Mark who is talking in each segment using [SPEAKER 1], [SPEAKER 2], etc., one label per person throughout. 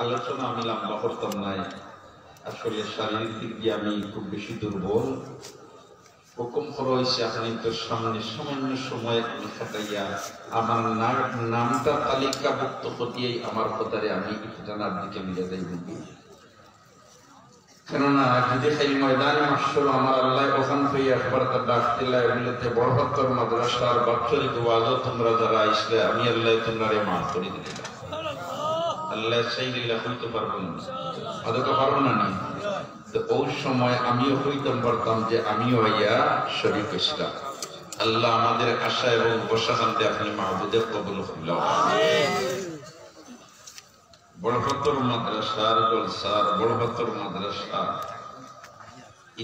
[SPEAKER 1] আলোচনা আমি লম্বা করতাম নাই। আসলে শারীরিক দিক দিয়ে আমি খুব বেশি দুর্বল। হুকুম করা হয়েছে আপনাদের সামনে সামান্য সময় আমি খাটাইয়া আমার নামটা তালিকাভুক্ত করিয়েই আমার কথারে আমি জানার দিকে মিলে যাই বুঝি। কেননা যদি খাই ময়দানে মাসর আমার আল্লাহ ওখান থেকে একবার তার ডাক দিলা এগুলোতে বড়হত্তর মাদ্রাসার বাৎসরিক ওয়াজও তোমরা যারা আসলে আমি আল্লাহ তোমরা মাফ করে দিলে আল্লাহ সেই লীলা হইতে পারবো না, আদৌকে পারবো না নি। তো ওই সময় আমিও হইতাম পারতাম যে আমিও হইয়া শরীক ইসলাম। আল্লাহ আমাদের আশা এবং বসাখান্তে আপনি মাহবুদের কবুল করলেন। বড়হত্তর মাদ্রাসার জলসার বড়হত্তর মাদ্রাসা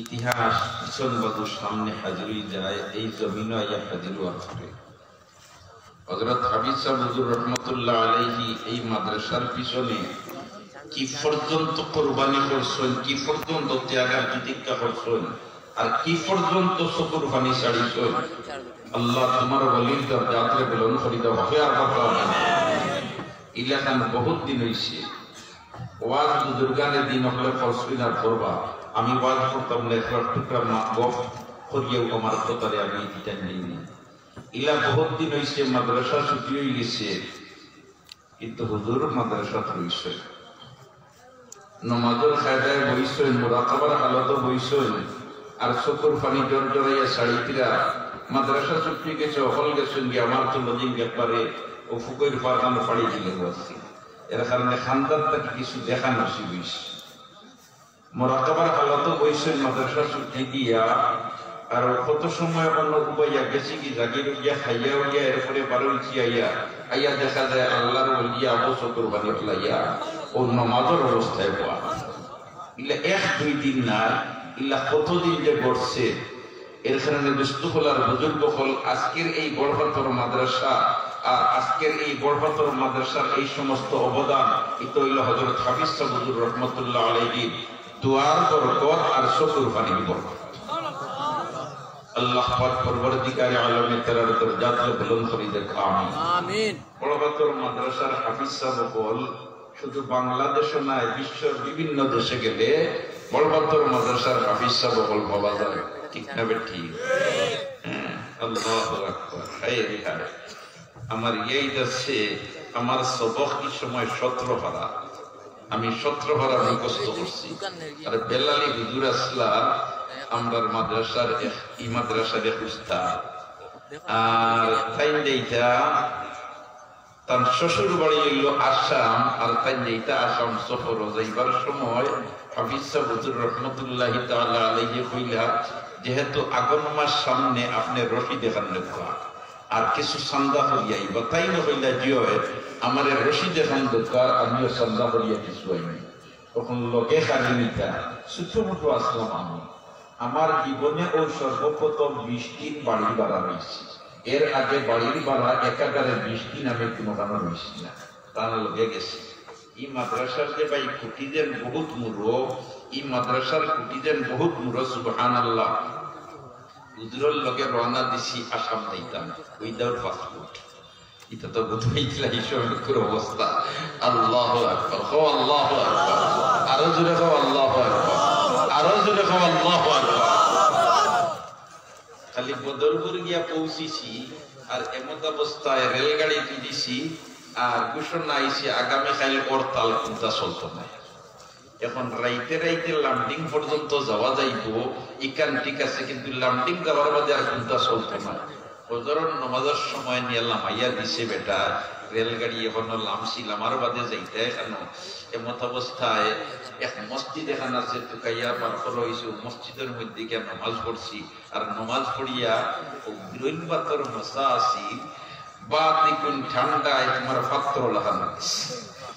[SPEAKER 1] ইতিহাস পিছন বাজুর সামনে হাজির যায়, এই জমিন হাজির আসবে। হযরত হাবিব সাহেব হুজুর রহমতুল্লাহ আলাইহি এই মাদ্রাসার পিছনে কি পর্যন্ত কুরবানি করছেন, কি পর্যন্ত ত্যাগের প্রতিজ্ঞা করছেন, আর কি পর্যন্ত চকুর পানি ছাড়িয়েছেন। আল্লাহ তোমার ওলির দরজাতে বুলন্দ করে দাও হবে আর কথা ইলাকান বহুত দিন হইছে। ওয়াজ বুজুর্গানের দিন হলে ফলসুইনার করবা আমি ওয়াজ করতাম না, টুকরা গপ করিয়েও আমার কথারে আমি এটা নিইনি। ইলা বহুত দিন হইছে, মাদ্রাসা ছুটি হয়ে গেছে, কিন্তু হুজুর মাদ্রাসা রইছে, নমাজের কায়দায় বইছেন, মুরাকাবার হালতে বইছেন, আর চকুর পানি জোর জড়াইয়া শাড়িটিরা মাদ্রাসা ছুটি গেছে, হল গেছেন গিয়ে আমার তো লজিং ব্যাপারে ও ফুকইর পারখান ফাড়ি দিলে বসছি। এর কারণে খানদার তাকে কিছু দেখা নসিব হইছে। মুরাকাবার হালতে বইছেন মাদ্রাসা ছুটি দিয়া, আর কত সময় অন্য উপাইয়া গেছি কি জাগির গিয়া খাইয়া উইয়া এরপরে বারো আইয়া আইয়া দেখা যায় আল্লাহর ওলিয়া আবু চকুর বানি ফেলাইয়া ও নমাজের অবস্থায় পাওয়া। ইলা এক দুই দিন না, ইলা কতদিন যে গড়ছে। এর কারণে দুষ্টফলার বুজুর্গ হল আজকের এই বড়হত্তর মাদ্রাসা আর আজকের এই বড়হত্তর মাদ্রাসার এই সমস্ত অবদান এটা হইল হযরত হাফিজ সাহেব হুজুর রহমতুল্লাহ আলাইহি দুয়ার বরকত আর চকুর পানির বরকত। আল্লাহ পাক পরবর্তীকারে আলমে তেরার দরজাত বুলন্দ করে দেখ আমিন। বড়হত্তর মাদ্রাসার হাফিজ সাহেব বল শুধু বাংলাদেশে নয়, বিশ্বের বিভিন্ন দেশে গেলে বড়হত্তর মাদ্রাসার হাফিজ সাহেব বল পাওয়া যায়, ঠিক না বেটি? আল্লাহু আকবার। আমার এই দেশে আমার সবক কি সময় 17 পারা, আমি 17 পারা মুখস্থ করছি। আর বেলালি হুজুর আসলা আমরার মাদ্রাসার এই মাদ্রাসার উস্তাদ, আর তাই যেটা তার শ্বশুর বাড়ি হইল আসাম, আর তাই যেটা আসাম সফর যাইবার সময় হাফিজ সাহেব হুজুর রহমতুল্লাহি তাআলা আলাইহি কইলা, যেহেতু আগুন মাস সামনে আপনি রশি দেখান লেখা আর কিছু সান্দা করিয়াই বা তাই না হইলা জিও আমার রশি দেখান দরকার, আমিও সান্দা করিয়া কিছু হইনি। তখন লোকে খালিটা ছোট মোটো আসলাম আমি। আমার জীবনে ও সর্বপ্রথম 20 দিন বাড়ি ভাড়া হয়েছি। এর আগে বাড়ির ভাড়া একাধারে 20 দিন আমি কোনো কারণ হয়েছি না, তার লগে গেছি। এই মাদ্রাসার যে ভাই কুটিদের বহুত মুরো, এই মাদ্রাসার কুটিদের বহুত মুরো, সুবহানাল্লাহ। হুজুরের লগে রওনা দিছি আসাম যাইতাম উইদাউট পাসপোর্ট। এটা তো বুঝাইছিলা হিসাবের অবস্থা। আল্লাহু আকবার, হো আল্লাহু আকবার, আরো জোরে হো আল্লাহু আকবার, আরো জোরে হো আল্লাহু আকবার। খালি বদরপুর গিয়া পৌঁছিছি, আর এমত অবস্থায় রেলগাড়ি তুলিছি, আর ঘোষণা আইছে আগামীকাল হরতাল, কোনটা চলতো না। এখন রাইতে রাইতে লামডিং পর্যন্ত যাওয়া যাইব, ইকান ঠিক আছে, কিন্তু লামডিং যাওয়ার বাদে আর কোনটা চলতো না। ফজরের নামাজের সময় নিয়ে লামাইয়া দিছে বেটা রেলগাড়ি, এখনো লামছিল আমার বাদে যাইতে কেন। এমত অবস্থায় এক মসজিদ এখান আছে, টুকাইয়া পার করা হয়েছে, মসজিদের মধ্যে গিয়ে নামাজ পড়ছি। আর নামাজ পড়িয়া বিরোধ বাতর মশা আছি, বা দেখুন ঠান্ডায় তোমার পাত্র লাগানো।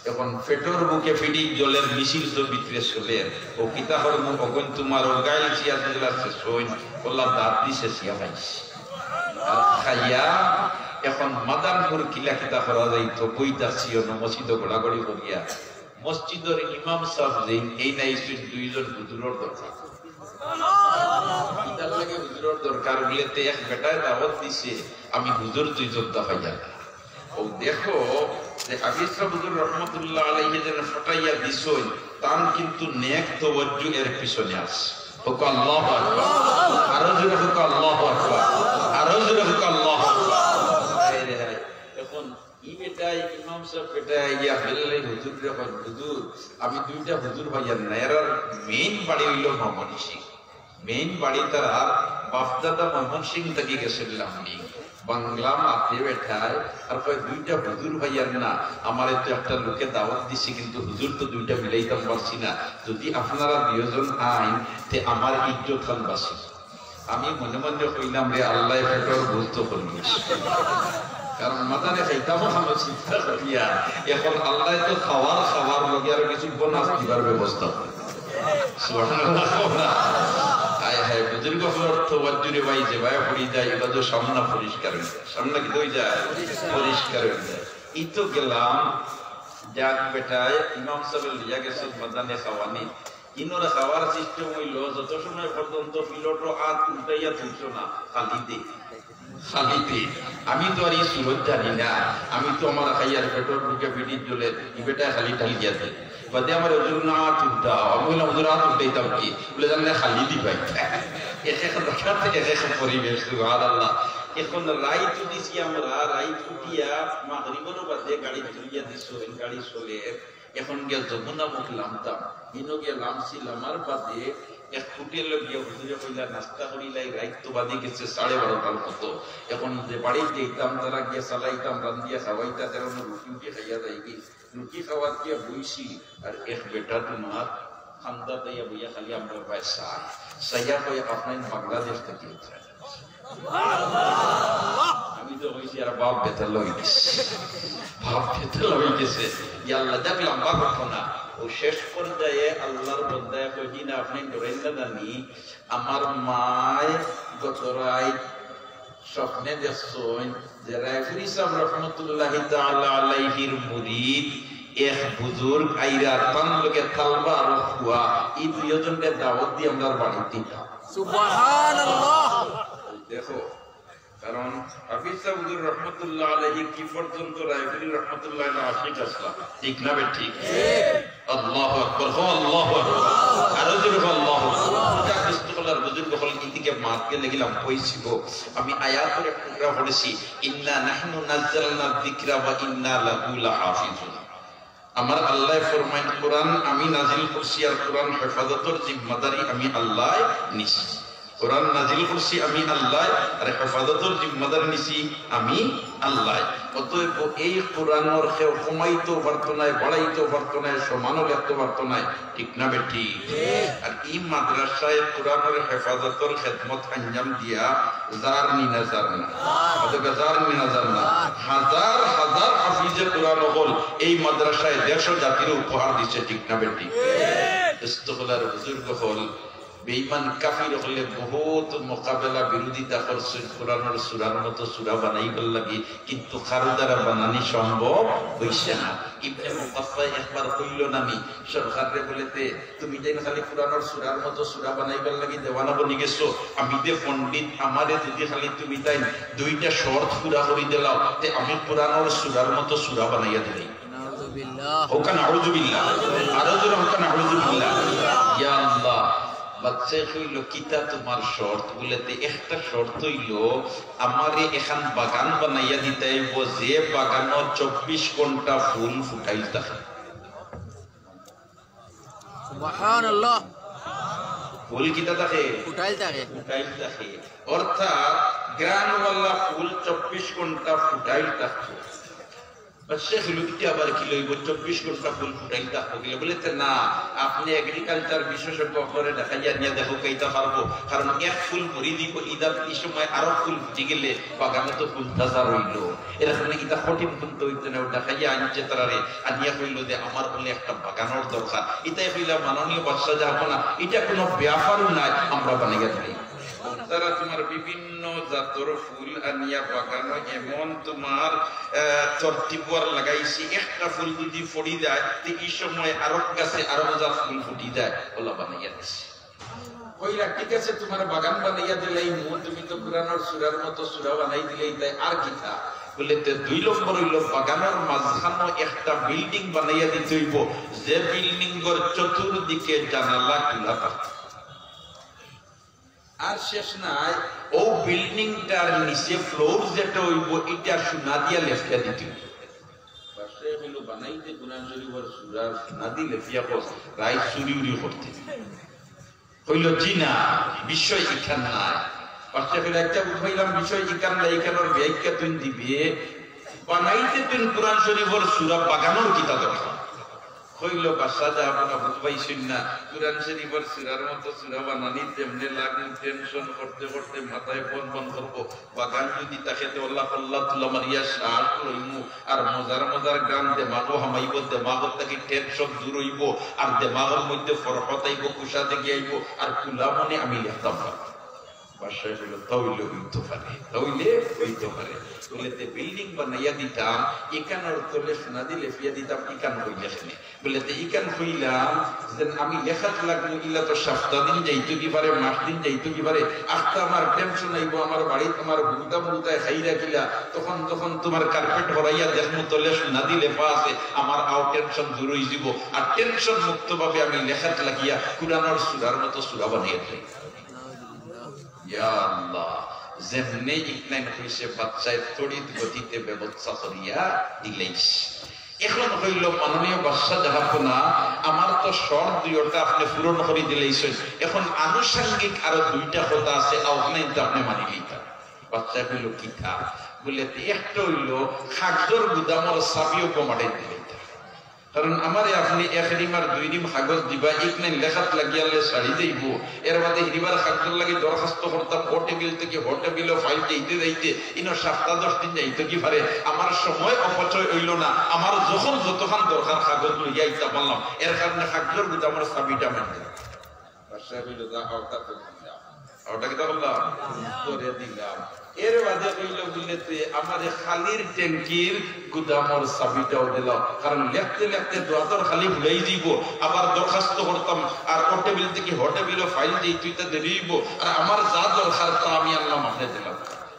[SPEAKER 1] এখন পেটর বুকে ফিডি জলের মিছিল তো ভিতরে চলে, ও কিতাবর মুখ অগন তোমার ও গাইল চিয়া দিলাছে সইন ওলা দাঁত দিছে চিয়া পাইছে আর খাইয়া। এখন মাদারপুর কিলা কিতা করা যাইতো বইতাছিও না, মসজিদ ঘোরাঘুরি করিয়া। মসজিদের ইমাম সাহেব এই নাই দুইজন হুজুরের দরকার, ইতার লাগে হুজুরের দরকার বলেতে এক বেটায় দাওয়াত দিছে, আমি হুজুর দুইজন দেখা যায়। ও দেখো যে হাফিজ সাহেব হুজুর রহমাতুল্লাহ আলাইহি যেন ফটাইয়া দিছই তান কিন্তু নেক তাওয়াজ্জু এর পিছনে আছে হোক আল্লাহু আকবার আরো জোরে হোক আল্লাহু আকবার আরো জোরে হোক আল্লাহু আকবার এখন ই বেটাই ইমাম সাহেব বেটাই ইয়া বেলালে হুজুর যখন হুজুর আমি দুইটা হুজুর ভাইয়ার না এর মেইন বাড়ি হইল ময়মনসিংহ মেইন বাড়ি তার আর বাপদাদা ময়মনসিংহ থেকে গেছিলাম আমি বাংলা মাঠে বেঠায় আর কয় দুইটা হুজুর ভাইয়ার না আমার তো একটা লোকে দাওয়াত দিছি কিন্তু হুজুর তো দুইটা মিলাইতাম পারছি না যদি আপনারা দুইজন আইন তে আমার ইজ্জত খান বাসি আমি মনে মনে কইলাম রে আল্লাহ ফেটর বুঝতে করবি কারণ মাথানে খাইতাম আমরা চিন্তা করিয়া এখন আল্লাহ তো খাওয়ার লগে আর কিছু বোনাস দিবার ব্যবস্থা করে সুবহানাল্লাহ আয় হায় বুজুর্গ হলোর তাওয়াজ্জুরে ভাই যে ভাই পড়ি যায় এটা তো সামনা পরিষ্কার হয়ে যায় সামনা কি হয়ে যায় পরিষ্কার হয়ে যায় এই তো গেলাম যাক বেটায় ইমাম সাহেব লিয়া গেছে মাদানে খাওয়ানি ইনোরা খাওয়ার সিস্টেম হইল যত সময় পর্যন্ত পিলটও হাত উল্টাইয়া তুলছো না খালিতে আমি তো আর এই সুরত জানি না আমি তো আমার খাইয়ার পেটর বুকে পিটির জ্বলে এই বেটা খালি ঢালিয়া দেয় বাদে আমার হুজুর না চুলটা আমি বললাম হুজুর হাত উল্টাইতাম কি বলে জানলে খালি দিবাই এক পরিবেশ সুবহানাল্লাহ এখন রাইত দিছি আমরা রাইত উঠিয়া মাগরিবের বাদে গাড়ি চলিয়া দিছো গাড়ি চলে এখন গিয়া যমুনা মুখ লামতাম ইনো গিয়া লামছিলাম আর বাদে এক ফুটিয়ে লোক গিয়া হুজুরে কইলা নাস্তা করিলাই রাইত তো বাদে গেছে 12:30 মতো এখন যে বাড়ি যেতাম তারা গিয়া চালাইতাম রান্দিয়া খাওয়াইতা তেরো রুটি উঠে খাইয়া যাই কি রুটি খাওয়ার গিয়া বইছি আর এক বেটা তোমার খান্দা দিয়া বইয়া খালি আমরা পয়সা সাইয়া কই আপনার বাংলাদেশ থেকে আমি তো হইছি আর বাপ বেতাল হয়ে গেছে আল্লাহ যাক লম্বা ঘটনা ও শেষ পর্যায়ে আল্লাহর বন্দায় কই না আপনি ধরেন না জানি আমার মায় গত রাত স্বপ্নে দেখছেন যে রায়পুরি সাহেব রহমতুল্লাহি তাআলা আলাইহির মুরিদ এক বুজুর্গ আইরা তান লোকে তালবা আর খুয়া এই দুইজনকে দাওয়াত দিয়ে আমরা বাড়িতে দিতাম সুবহানাল্লাহ দেখো কারণ হাফিজ সাহেব হুজুর রহমাতুল্লাহ আলাইহি কি পর্যন্ত রায়পুরি রহমাতুল্লাহ আলাইহি আশিক আসলা ঠিক না বে ঠিক আল্লাহু আকবার আল্লাহু আকবার আর জোরে আল্লাহু আকবার ইস্তিগফার বুজুর্গ হল ইতিকে মারতে লাগিলাম কইছিল আমি আয়াতের টুকরা পড়েছি ইন্না নাহনু নাযালনা যিকরা ওয়া ইন্না লাহু লাহাফিজুন আমার আল্লাহ ফরমায় কোরআন আমি নাজিল করছি আর কোরআন হেফাজতের জিম্মাদারি আমি আল্লাহ নিছি কোরআন নাজিল করছি আমি আল্লাহ আর হেফাজতের জিম্মাদারি নিছি আমি আল্লাহ অতএব এই কোরআনের কেউ কমাইতে পারতো না বাড়াইতে পারতো না সমানও রাখতে পারতো না ঠিক না বেটি আর এই মাদ্রাসায় কোরআনের হেফাজতের খেদমত আঞ্জাম দিয়া হাজার হাজার হাফিজে কোরআন হল এই মাদ্রাসায় 150 জাতির উপহার দিচ্ছে ঠিক না বেটি ইস্তিগফার বুজুর্গ হল বেঈমান কাফির হলে বহুত মোকাবেলা বিরোধিতা করছে কোরআনের সূরার মতো সূরা বানাইবার লাগি কিন্তু কারো দ্বারা বানানি সম্ভব হইছে না ইবনে মুকাফফা একবার কইল নামি সরকারে বলেতে তুমি যেন খালি কোরআনের সূরার মতো সূরা বানাইবার লাগি দেওয়ানা বনি গেছো আমি দে পণ্ডিত আমারে যদি খালি তুমি তাই দুইটা শর্ত পুরা করে দিলাও তে আমি কোরআনের সূরার মতো সূরা বানাইয়া দিই নাউযুবিল্লাহ ওকান আউযুবিল্লাহ আর জোরে ওকান আউযুবিল্লাহ ইয়া আল্লাহ বাচ্চা হইল কিতা তোমার শর্ত বলেতে একটা শর্ত হইল আমারে এখান বাগান বানাইয়া দিতে হইব যে বাগানো 24 ঘন্টা ফুল ফুটাইল থাকে সুবহানাল্লাহ ফুল কিতা থাকে ফুটাইল থাকে অর্থাৎ গ্রানওয়ালা ফুল 24 ঘন্টা ফুটাইল থাকে বাচ্চা হইল কি আবার কি লইব 24 ঘন্টা ফুল ফুটাইল থাকে বলেতে না আপনি এগ্রিকালচার বিশেষজ্ঞ করে দেখাইয়া নিয়ে দেখো কইতা পারবো কারণ এক ফুল ভরি দিব ইদার এই সময় আরো ফুল ফুটে গেলে বাগানে তো ফুল তাজা রইল এরকম নাকি তা কঠিন কিন্তু হইতে না দেখাইয়া আনছে তারারে আনিয়া কইল যে আমার বলে একটা বাগানোর দরকার এটাই কইলা মাননীয় বাদশা যাবো না এটা কোনো ব্যাপারও নাই আমরা বানাইয়া দিই তারা তোমার বিভিন্ন জাতর ফুল আনিয়া বাগানো এমন তোমার তরতিবর লাগাইছি একটা ফুল যদি ফড়ি যায় তো এই সময় আরো গাছে আরো জাত ফুল ফুটি যায় ওলা বানাইয়া দিছি কইরা ঠিক আছে তোমার বাগান বানাইয়া দিলেই তুমি তো কোরআনের সূরার মতো সূরা বানাই দিলেই তাই আর কি থা বলে 2 নম্বর হইল বাগানের মাঝখানে একটা বিল্ডিং বানাইয়া দিতে হইব, যে বিল্ডিং এর চতুর্দিকে জানালা খোলা থাকবে। আর শেষ নাই, ও বিল্ডিংটার নিচে ফ্লোর যেটা হইব এটা সোনা দিয়া লেফিয়া দিতে হইব। পাশে হইল বানাইতে কোরআন শরীফের সূরা সোনা দিয়ে লেফিয়া কস রাইট চুরি উরি করতে হইল। জি না, বিষয় এখান নাই। পাশে হইল একটা উঠাইলাম বিষয় এখান নাই, এখানের ব্যাখ্যা তুই দিবে বানাইতে তুই কোরআন শরীফের সূরা বাগানোর কিতাব দরকার হইল। বাদশা আপনারা বুঝবাইছেন না, কোরআন শরীফের সূরার মতো সূরা বানানি তেমনি লাগে, টেনশন করতে করতে মাথায় বন করবো। বাগান যদি তাকে আল্লাহ আল্লাহ তুলা মারিয়া সাহায্য হইমু, আর মজার মজার গান দেমাগো হামাইব, দেমাগর থেকে টেনশন দূর হইব, আর দেমাগের মধ্যে ফরহত আইব, কুশা থেকে আইব, আর কুলা মনে আমি লিখতাম পারবো। বাদশা হইল তাইলে হইতে পারে, তাইলে হইতে পারে। বলেতে বিল্ডিং বানাইয়া দিতাম, এখানের তলে সোনা দিয়ে লেফিয়া দিতাম, ইকান হইলে এখানে বলেতে ইকান হইলাম যে আমি লেখাত লাগলো, ইলা তো সপ্তাহ দিন যাইতো কি পারে, মাস দিন যাইতো কি পারে, আস্তে আমার টেনশন আইব, আমার বাড়ি তোমার ভুলতা ভুলতায় খাইরা কিলা, তখন তখন তোমার কার্পেট হরাইয়া দেখমু তলে সোনা দিয়ে লেখা আছে, আমার আও টেনশন দূর হয়ে যাব, আর টেনশন মুক্ত ভাবে আমি লেখাত লাগিয়া কুরআনের সূরার মতো সূরা বানিয়ে দিই। ইয়া আল্লাহ, যেমনি ইকনাইন হইছে বাচ্চায় তড়িৎ গতিতে ব্যবস্থা করিয়া দিলেইস। এখন হইল মাননীয় বাদশা জাহাপনা, আমার তো শর্ত 2টা আপনি পূরণ করে দিলেইছেন, এখন আনুষঙ্গিক আরো 2টা কথা আছে, আউটলাইন তো আপনি মানি লইতা। বাচ্চা হইল কিতা বলে, একটা হইল খাদ্যর গুদামর চাবিও কমাড়াই দিলেইতা। কারণ আমারে আপনি 1 রিম আর 2 রিম কাগজ দিবা, ইকনাইন লেখাত লাগিয়ালে ছাড়ি দেব, এর বাদে হিরিবার খাদ্যর লাগে দরখাস্ত করতাম, ও টেবিল থেকে ও টেবিল ফাইল যাইতে যাইতে ইনো 7-10 দিন যাইতে কি পারে, আমার সময় অপচয় হইল না, আমার যখন যতক্ষণ দরকার কাগজ লইয়া আইতা বললাম, এর কারণে খাদ্যর গুদামের চাবিটা মানতে বাদশা হইল দা আওটা তো দিলাম, আওটা কি বললাম করে দিলাম। এর বাদে হইল বলতে আমাদের খালির ট্যাঙ্কির গুদামর চাবিটাও দিল, কারণ লেখতে লেখতে দোয়াতর খালি ভুলেই দিব, আবার দরখাস্ত করতাম, আর ও টেবিল থেকে হ টেবিল ফাইল দিয়ে তুইটা দেব, আর আমার যা দরকার তা আমি আল্লাহ মাফে দিলাম।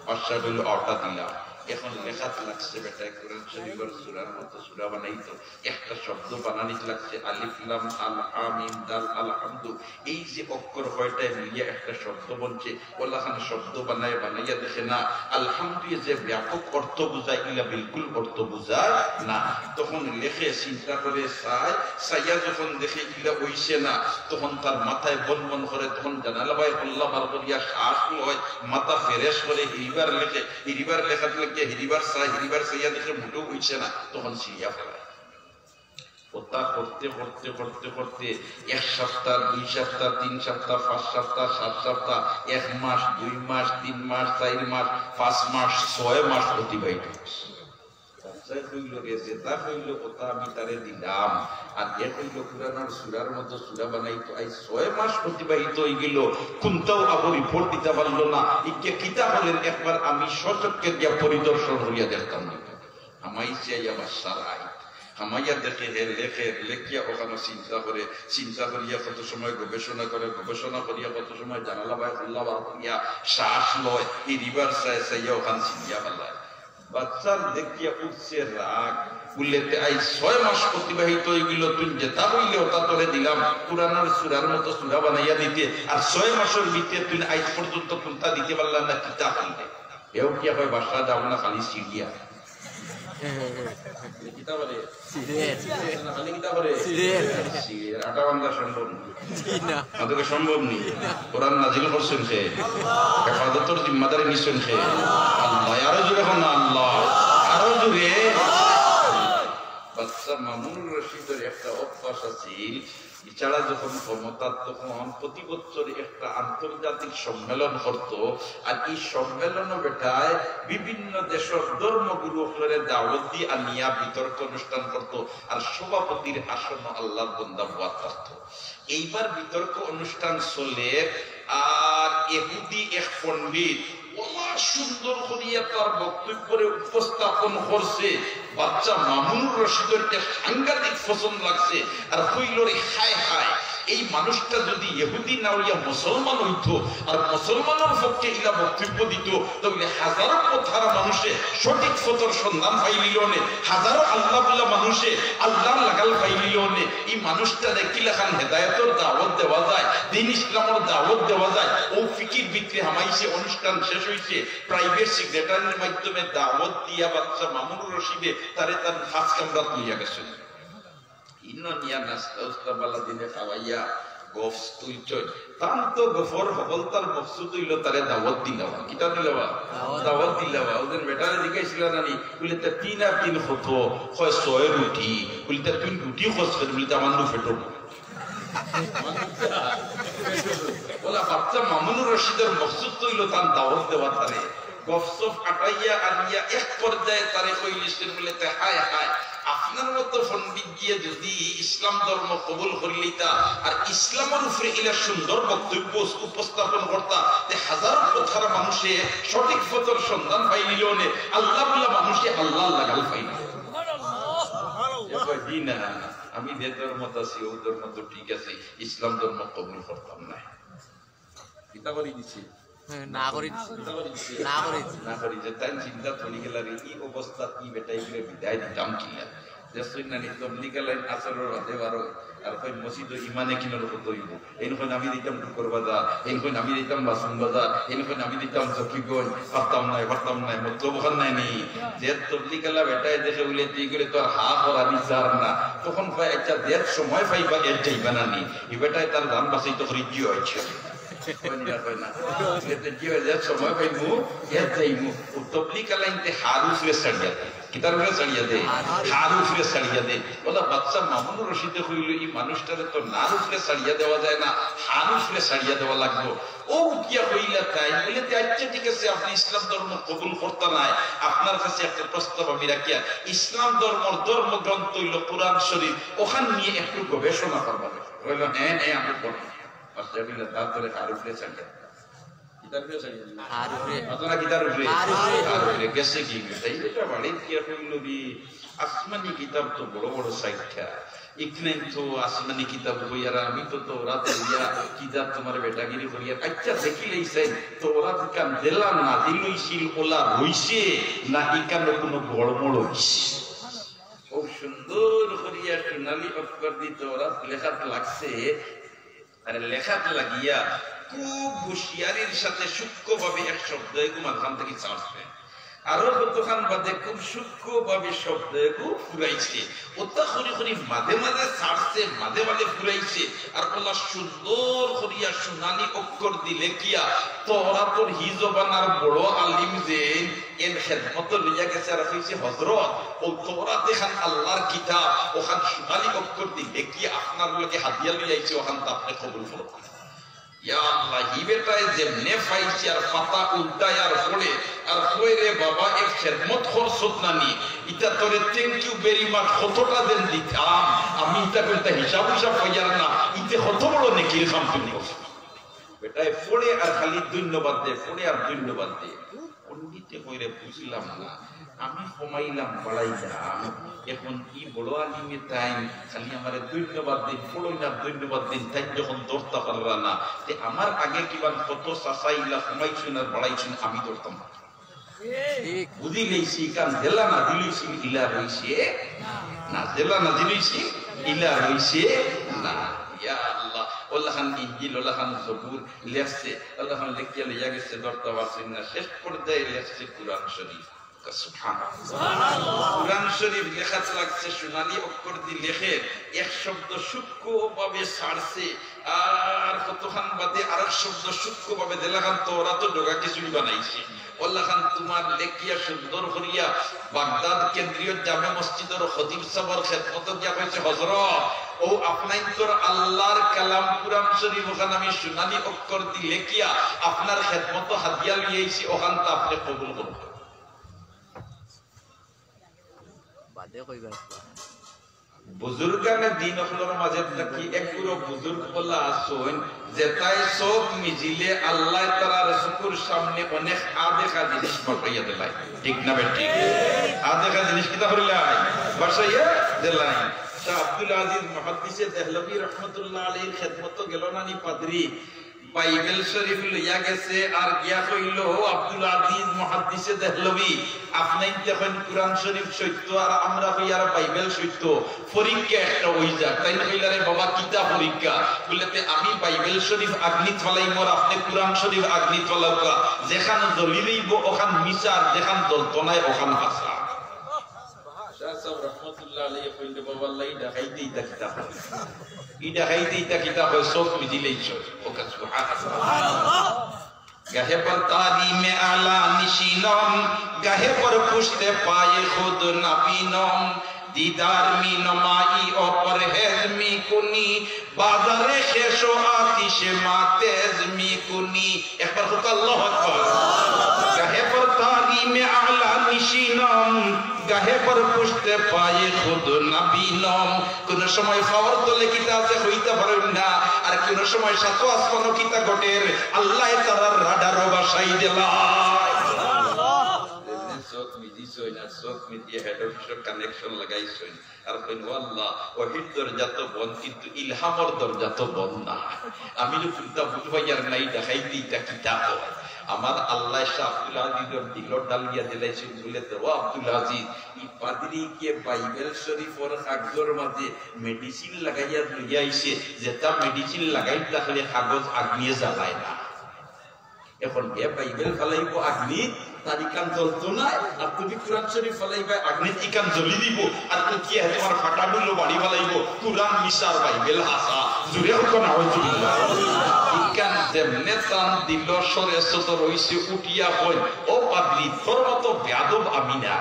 [SPEAKER 1] বাদশা হইল আওটা দিলাম। এখন লেখাত লাগছে বেটা কোরআন শরীফের সূরার মতো সূরা বানাইতো, একটা শব্দ বানানিতে লাগছে আলিফ লাম আল হা মিম দাল আল হামদু, এই যে অক্ষর কয়টায় মিলিয়ে একটা শব্দ বনছে, ওলাখানে শব্দ বানাইয়া দেখে না আলহামদু যে ব্যাপক অর্থ বুঝায়, ইলা বিলকুল অর্থ বুঝায় না। তখন লেখে চিন্তা করে সাইয়া যখন দেখে ইলা হইছে না, তখন তার মাথায় বন করে, তখন জানালা ভাই আল্লাহ বার করিয়া শ্বাস হয়, মাথা ফ্রেশ করে হিরিবার লেখে, হিরিবার লেখাত লাগে হিরিবার সাইয়া দেখে মুঠো হইছে না, তখন সিরিয়া ফেলায়। ওটা করতে করতে করতে করতে 1 সপ্তাহ 2 সপ্তাহ 3 সপ্তাহ 5 সপ্তাহ 7 সপ্তাহ 1 মাস 2 মাস 3 মাস 4 মাস 5 মাস 6 মাস অতিবাহিত হয়েছে। আমি তারে দিলাম, আর কোরআনের সূরার মতো সূরা বানাইতো, 6 মাস অতিবাহিত হয়ে গেল, কোনটাও আবার রিপোর্ট দিতে পারলো না। কিতাব হলেন একবার আমি সচক্ষে গিয়া পরিদর্শন করিয়া দেখতাম, আমাই চাই আমার সারাই হামাইয়া দেখে লেখে লেখিয়া ওখানে চিন্তা করিয়া কত সময় গবেষণা করে, গবেষণা করিয়া কত সময় জানালা বাই আল্লাহ বার করিয়া শ্বাস লয়, এই রিভার চাইয়া ওখানে চিনিয়া ফেলায়। বাচ্চার দেখিয়া উঠছে রাগ, বললেতে 6 মাস অতিবাহিত হয়ে গেল, তুই যেটা হইলে ওটা তোরে দিলাম কোরআনের সূরার মতো সূরা বানাইয়া দিতে, আর 6 মাসের ভিতরে তুই আজ পর্যন্ত কোনটা দিতে পারলাম না, কিতা হইলে এও কি হয় বাসা যাও না খালি সিরিয়া সম্ভব নেই। কোরআন নাজিল করছেন সে, হেফাজতের জিম্মাদারি নিচ্ছেন সে আল্লাহ, আরো জোরে হন না আল্লাহ, আরো জোরে। বাচ্চা মামুনুর রশিদের একটা অভ্যাস আছিল, এছাড়া যখন ক্ষমতা তখন প্রতি বছর একটা আন্তর্জাতিক সম্মেলন করত, আর এই সম্মেলন বেটায় বিভিন্ন দেশের ধর্মগুরু দাওয়াত দিয়ে আনিয়া বিতর্ক অনুষ্ঠান করত, আর সভাপতির আসন আল্লাহর বান্দা বুয়া থাকত। এইবার বিতর্ক অনুষ্ঠান চলে, আর ইহুদি এক পণ্ডিত সুন্দর করিয়া তার বক্তব্যে উপস্থাপন করছে, বাচ্চা মামুনুর রশিদের সাংঘাতিক পছন্দ লাগছে, আর হইল রে হায় হায় এই মানুষটা যদি ইহুদি না হইয়া মুসলমান হইতো আর মুসলমানের পক্ষে ইলা বক্তব্য দিত তাহলে হাজারো পথারা মানুষে সঠিক ফতর সন্ধান পাইলিল নে, হাজারো আল্লাহ বলা মানুষে আল্লাহর লাগাল পাইলিল নে। এই মানুষটারে কিলাখান হেদায়েতের দাওয়াত দেওয়া যায়, দ্বীন ইসলামের দাওয়াত দেওয়া যায়। ও ফিকির ভিতরে হামাইছে, অনুষ্ঠান শেষ হইছে, প্রাইভেট সেক্রেটারির মাধ্যমে দাওয়াত দিয়া বাচ্চা মামুনুর রশিদে তারে তার হাত কামড়াত নিয়ে গেছে। ইন্ন নিয়া নাস্তা উস্তা বালা দিনে খাওয়াইয়া গফস তুইচই তান তো গফর হবল তার মকসুদ হইল তারে দাওয়াত দিলাবা। কিটা দিলাবা? দাওয়াত দিলাবা। ওদের বেটারে জিজ্ঞাসিল নানি বলে তা 3 আর 3 হতো হয় 6 রুটি বলে তা 3 রুটি খরচ করে বলে তা আমার ফেটো বলা বাচ্চা মামুনুর রশিদের মকসুদ হইল তার দাওয়াত দেওয়া তারে গফসফ আটাইয়া আনিয়া এক পর্যায়ে তারে কইলিছেন বলে তা হায় হায় আপনার মতো পণ্ডিত দিয়ে যদি ইসলাম ধর্ম কবুল করিলিতা আর ইসলামের উপরে ইলা সুন্দর বক্তব্য উপস্থাপন করতা তে হাজারো কথার মানুষে সঠিক পথের সন্ধান পাইলিল নে, আল্লাহ বলা মানুষে আল্লাহ লাগাল পাইল। আমি যে ধর্মত আছি ও ধর্ম তো ঠিক আছে, ইসলাম ধর্ম কবুল করতাম না। কিতা করি দিছি না করি না করি যে তাই চিন্তা চলি গেল এই অবস্থা কি বেটাই করে বিদায় দিতাম কিনা যে সুন্নানি তবলিগ লাইন আসরের রাতে বারো আর কই মসজিদ ইমানে কিনার কত হইব। এইখন আমি দিতাম টুকর বাজার, এইখন আমি দিতাম বাসন বাজার, এইখন আমি দিতাম চকিগঞ্জ, পারতাম নাই মতলব খান নাই নি যে তবলিগ লা বেটাই দেখে বলে তুই করে তোর হা করা বিচার না তখন কয় একটা দেড় সময় পাইবা এর যাইবা না নি এই বেটাই তার দান বাঁচাইতে করি কি হয়েছে সময় পাইমু এর যাইমু তবলিগ লাইনতে হারুফে সাড়িয়া দে কিতার উপরে সাড়িয়া দে হারুফে সাড়িয়া দে বলা বাচ্চা মামুনুর রশিদে কইল এই মানুষটারে তো নারুফে সাড়িয়া দেওয়া যায় না, হারুফে সাড়িয়া দেওয়া লাগবে। ও কিয়া কইলা তাই বলে আচ্ছা ঠিক আছে আপনি ইসলাম ধর্ম কবুল করতে নাই, আপনার কাছে একটা প্রস্তাব আমি রাখিয়া ইসলাম ধর্মগ্রন্থ হইল কোরআন শরীফ, ওখান নিয়ে একটু গবেষণা করবেন। কইল হ্যাঁ আমি করব। তারপরে হারুফে সাড়িয়া আসমানি কিতাব তো বড় বড় সাইখ্যা ইকনেন তো আসমানি কিতাব হইয়ারা আমি তো তোরাতে হইয়া কিতাব তোমার বেটাগিরি হইয়া আচ্ছা দেখিলেই চাই তোরাত কান দিলাম না দিলইছিল ওলা রইছে না ইকান কোনো গড়মড় হইছে। খুব সুন্দর করিয়া সোনালি অক্ষর দি তোরাত লেখাত লাগছে আর লেখাত লাগিয়া খুব হুঁশিয়ারির সাথে সূক্ষ্মভাবে এক শব্দ এগু মাঝখান থেকে চাষবে আরো কতখান বাদে খুব সূক্ষ্মভাবে শব্দ এগু ফুরাইছে ওটা করি করি মাঝে মাঝে ছাড়ছে মাঝে মাঝে ফুরাইছে আর ওলা সুন্দর করিয়া সোনালি অক্ষর দিলে কিয়া তোরা তোর হিজবানার বড় আলিম যে এর খেদমত লইয়া গেছে আর কইছে হযরত ও তোরা দেখান আল্লাহর কিতাব ওখান সোনালি অক্ষর দিলে কি আপনার লগে হাদিয়া লইয়াইছে ওখান তা আপনি কবুল করুন। ইয়া আল্লাহ হিবেটায় যেমনে পাইছি আর পাতা উল্টায় আর পড়ে আর কইরে বাবা এক খেদমত খরচত নানি ইটা তোরে থ্যাংক ইউ ভেরি মাচ কতটা দেন দিতাম আমি ইটা কইতা হিসাব হইয়ার না ইতে কত বড় নেকির কাম তুমি করছো বেটায় পড়ে আর খালি ধন্যবাদ দে পড়ে আর ধন্যবাদ দে পণ্ডিতে কইরে বুঝলাম না আমি কমাইলাম বাড়াইলাম এখন কি বড় আলিমে তাই খালি আমার ধন্যবাদ দিন পড়ো না ধন্যবাদ দিন তাই যখন ধরতে পারলা না যে আমার আগে কিবা কত চাচাইলা কমাইছুন আর বাড়াইছুন আমি ধরতাম না বুঝিলেছি কারণ জেলা না দিলেছি ইলা রইছে না জেলা না দিলেছি ইলা রইছে না। ইয়া আল্লাহ আল্লাহ খান ইনজিল আল্লাহ খান জবুর লেখছে আল্লাহ খান লিখিয়া লইয়া গেছে ধরতে পারছেন না শেষ পর্যায়ে লেখছে কুরআন শরীফ। কুরআন শরীফ লেখা লাগছে সোনালি অক্ষর দিয়ে লেখে এক শব্দ সূক্ষ্মভাবে ছাড়ছে আর কতখান বাদে আর এক শব্দ সূক্ষ্মভাবে দেলাখান তো ওরা তো ডোগা কিছুই বানাইছে আল্লাহ খান তোমার লেখিয়া সুন্দর করিয়া বাগদাদ কেন্দ্রীয় জামে মসজিদের খতিব সাহেবের খেদমত দিয়া কইছে হযরত ও আপনাই তোর আল্লাহর কালাম কুরআন শরীফ ওখানে আমি সোনালি অক্ষর দিয়ে লেখিয়া আপনার খেদমত হাদিয়া লইয়াইছি ওখান তা আপনি কবুল করুন। বুজুর্গানে দিন হলোর মাঝে নাকি একগুলো বুজুর্গ বলা আসুন যে তাই সব মিজিলে আল্লাহ তাআলার শুকর সামনে অনেক আদেখা জিনিস বসাইয়া দিলাই ঠিক না বেটি আদেখা জিনিস কিতা করিলাই বসাইয়া দিলাই শাহ আব্দুল আজিজ মুহাদ্দিসে দেহলভী রাহমাতুল্লাহ আলাইহির খিদমত গেল না নি পাদ্রী বাইবেল শরীফ লইয়া গেছে আর গিয়া কইল আব্দুল আজিজ মুহাদ্দিসে দেহলভী আপনি যখন কুরআন শরীফ সত্য আর আমরা কই আর বাইবেল সত্য পরীক্ষা একটা হই যা তাই কইলা রে বাবা কিতা পরীক্ষা বলতে আমি বাইবেল শরীফ আগ্নি ফলাইম আর আপনি কুরআন শরীফ আগ্নি ফলাওকা যেখান দলিলইব ওখান মিসার যেখান দলতনায় ওখান হাসা শাহ সাহেব রাহমাতুল্লাহ আলাইহি কইলে বাবা আল্লাহ দেখাইতেই তা কিতাব ইডা হাইতেই তা কিতাব সব মিজিলেই চল ওকা সুবহানাল্লাহ গাহে পর তারিমে আলা নিশিনম গাহে পর পুষতে পায়ে খুদ নাবিনম দিদার মি নমাই ও পরহেজ মি কুনি বাজারে শেষ আতিশে মাতেজ মি কুনি একবার হুক আল্লাহু আকবার গাহে পর তারিমে আলা নিশিনম গাহে পর পুষতে পায়ে খুদ নাবিনম কোন সময় ফাওয়ার তলে কিতা আছে হইতে পারেন না আর কোন সময় সাত আসমান কিতা ঘটের আল্লাহ তাআলার রাডার বাসাই দিলা সব মিজি সইনা সব মিজি হেড অফিসের কানেকশন লাগাইছেন আর কইন আল্লাহ ওহিদ দরজা তো বন্ধ কিন্তু ইলহামর দরজা তো বন্ধ না আমি তো চিন্তা বুঝবাইয়ার নাই দেখাইতেই তা কিতাব আমার আল্লাহ শাহ আব্দুল আজিজের দিলর ডালিয়া দিলাইছে বলে তো আব্দুল আজিজ এই পাদ্রী কে বাইবেল শরীফের কাগজের মাঝে মেডিসিন লাগাইয়া লইয়া আইছে যেটা মেডিসিন লাগাই তাহলে কাগজ আগ্নিয়ে জ্বালায় না এখন এ বাইবেল ফলাইব আগ্নি তার ইকান জ্বলতো না আর তুমি কুরআন শরীফ ফলাইবা আগ্নি ইকান জ্বলি দিব আর তুমি কি হয় তোমার ফাটা ডুলো বাড়ি ফলাইব কুরআন মিসার বাইবেল হাসা জুড়ে হোক না আউযুবিল্লাহ ইকান যেমনে তান দিল সরে সত রইছে উঠিয়া কই ও পাগলি তোর মতো বেয়াদব আমি না